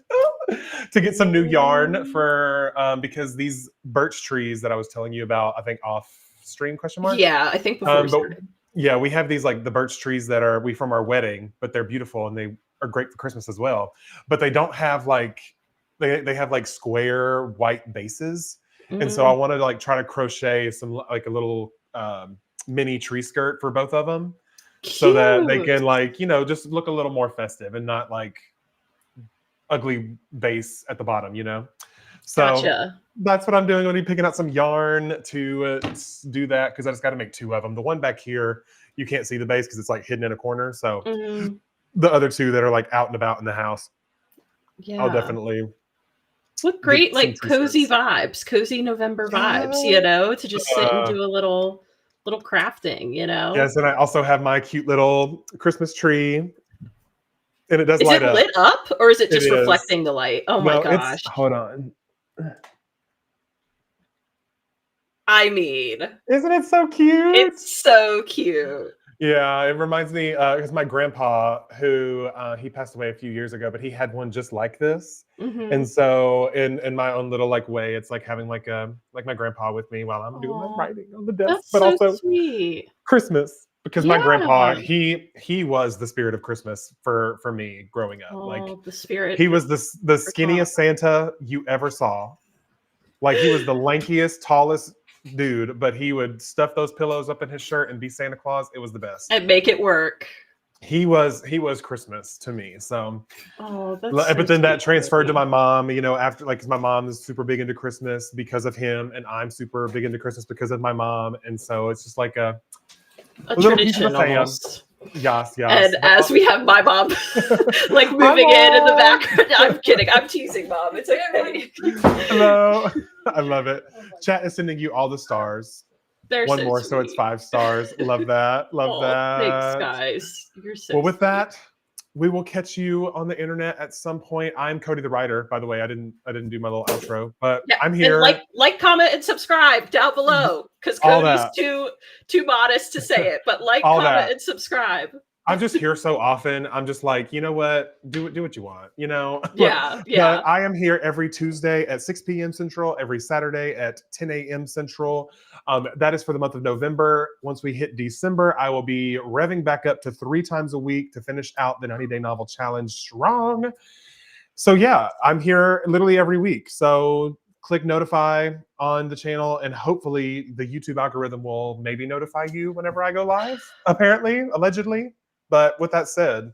to get some new yarn for because these birch trees that I was telling you about, I think off stream ? Yeah, I think before we started. Yeah, we have these like the birch trees that are from our wedding, but they're beautiful and they are great for Christmas as well. But they don't have like they have like square white bases. And so I want to like try to crochet some like a little mini tree skirt for both of them. Cute. So that they can like, just look a little more festive and not like ugly base at the bottom, So that's what I'm doing. I'm going to be picking out some yarn to do that because I just got to make 2 of them. The one back here, you can't see the base because it's like hidden in a corner. So the other 2 that are like out and about in the house, I'll definitely... What great like cozy vibes, cozy November vibes, to just sit and do a little crafting, Yes, and I also have my cute little Christmas tree, and it does light up. Is it lit up, or is it just reflecting the light? Oh my gosh! Hold on. I mean, isn't it so cute? It's so cute. Yeah, it reminds me because my grandpa, who he passed away a few years ago, but he had one just like this. And so in my own little like way, it's like having like my grandpa with me while I'm doing my writing on the desk. That's but so also sweet. Christmas, because my grandpa, he was the spirit of Christmas for me growing up. Like the spirit. He was the skinniest Santa you ever saw. Like he was the lankiest, tallest dude, but he would stuff those pillows up in his shirt and be Santa Claus. It was the best. And make it work. He was Christmas to me. So, but then that transferred to my mom, after like, 'cause my mom is super big into Christmas because of him, and I'm super big into Christmas because of my mom. And so it's just like a little piece of the almost. Yes. And as we have my mom like moving in the background. I'm kidding. I'm teasing, Mom. It's okay. Hello. I love it. Chat is sending you all the stars. They're One so more, sweet. so it's 5 stars. Love that. Love that. Thanks, guys. You're so well, with sweet. that, we will catch you on the internet at some point. I'm Cody the Writer, by the way. I didn't do my little outro, but I'm here. And like, comment, and subscribe down below because Cody's too modest to say it. But like, comment, and subscribe. I'm just here so often. I'm just like, you know what? Do what you want, you know? Yeah, But I am here every Tuesday at 6 p.m. Central, every Saturday at 10 a.m. Central. That is for the month of November. Once we hit December, I will be revving back up to 3 times a week to finish out the 90-day novel challenge strong. So yeah, I'm here literally every week. So click notify on the channel, and hopefully the YouTube algorithm will maybe notify you whenever I go live, apparently, allegedly. But with that said,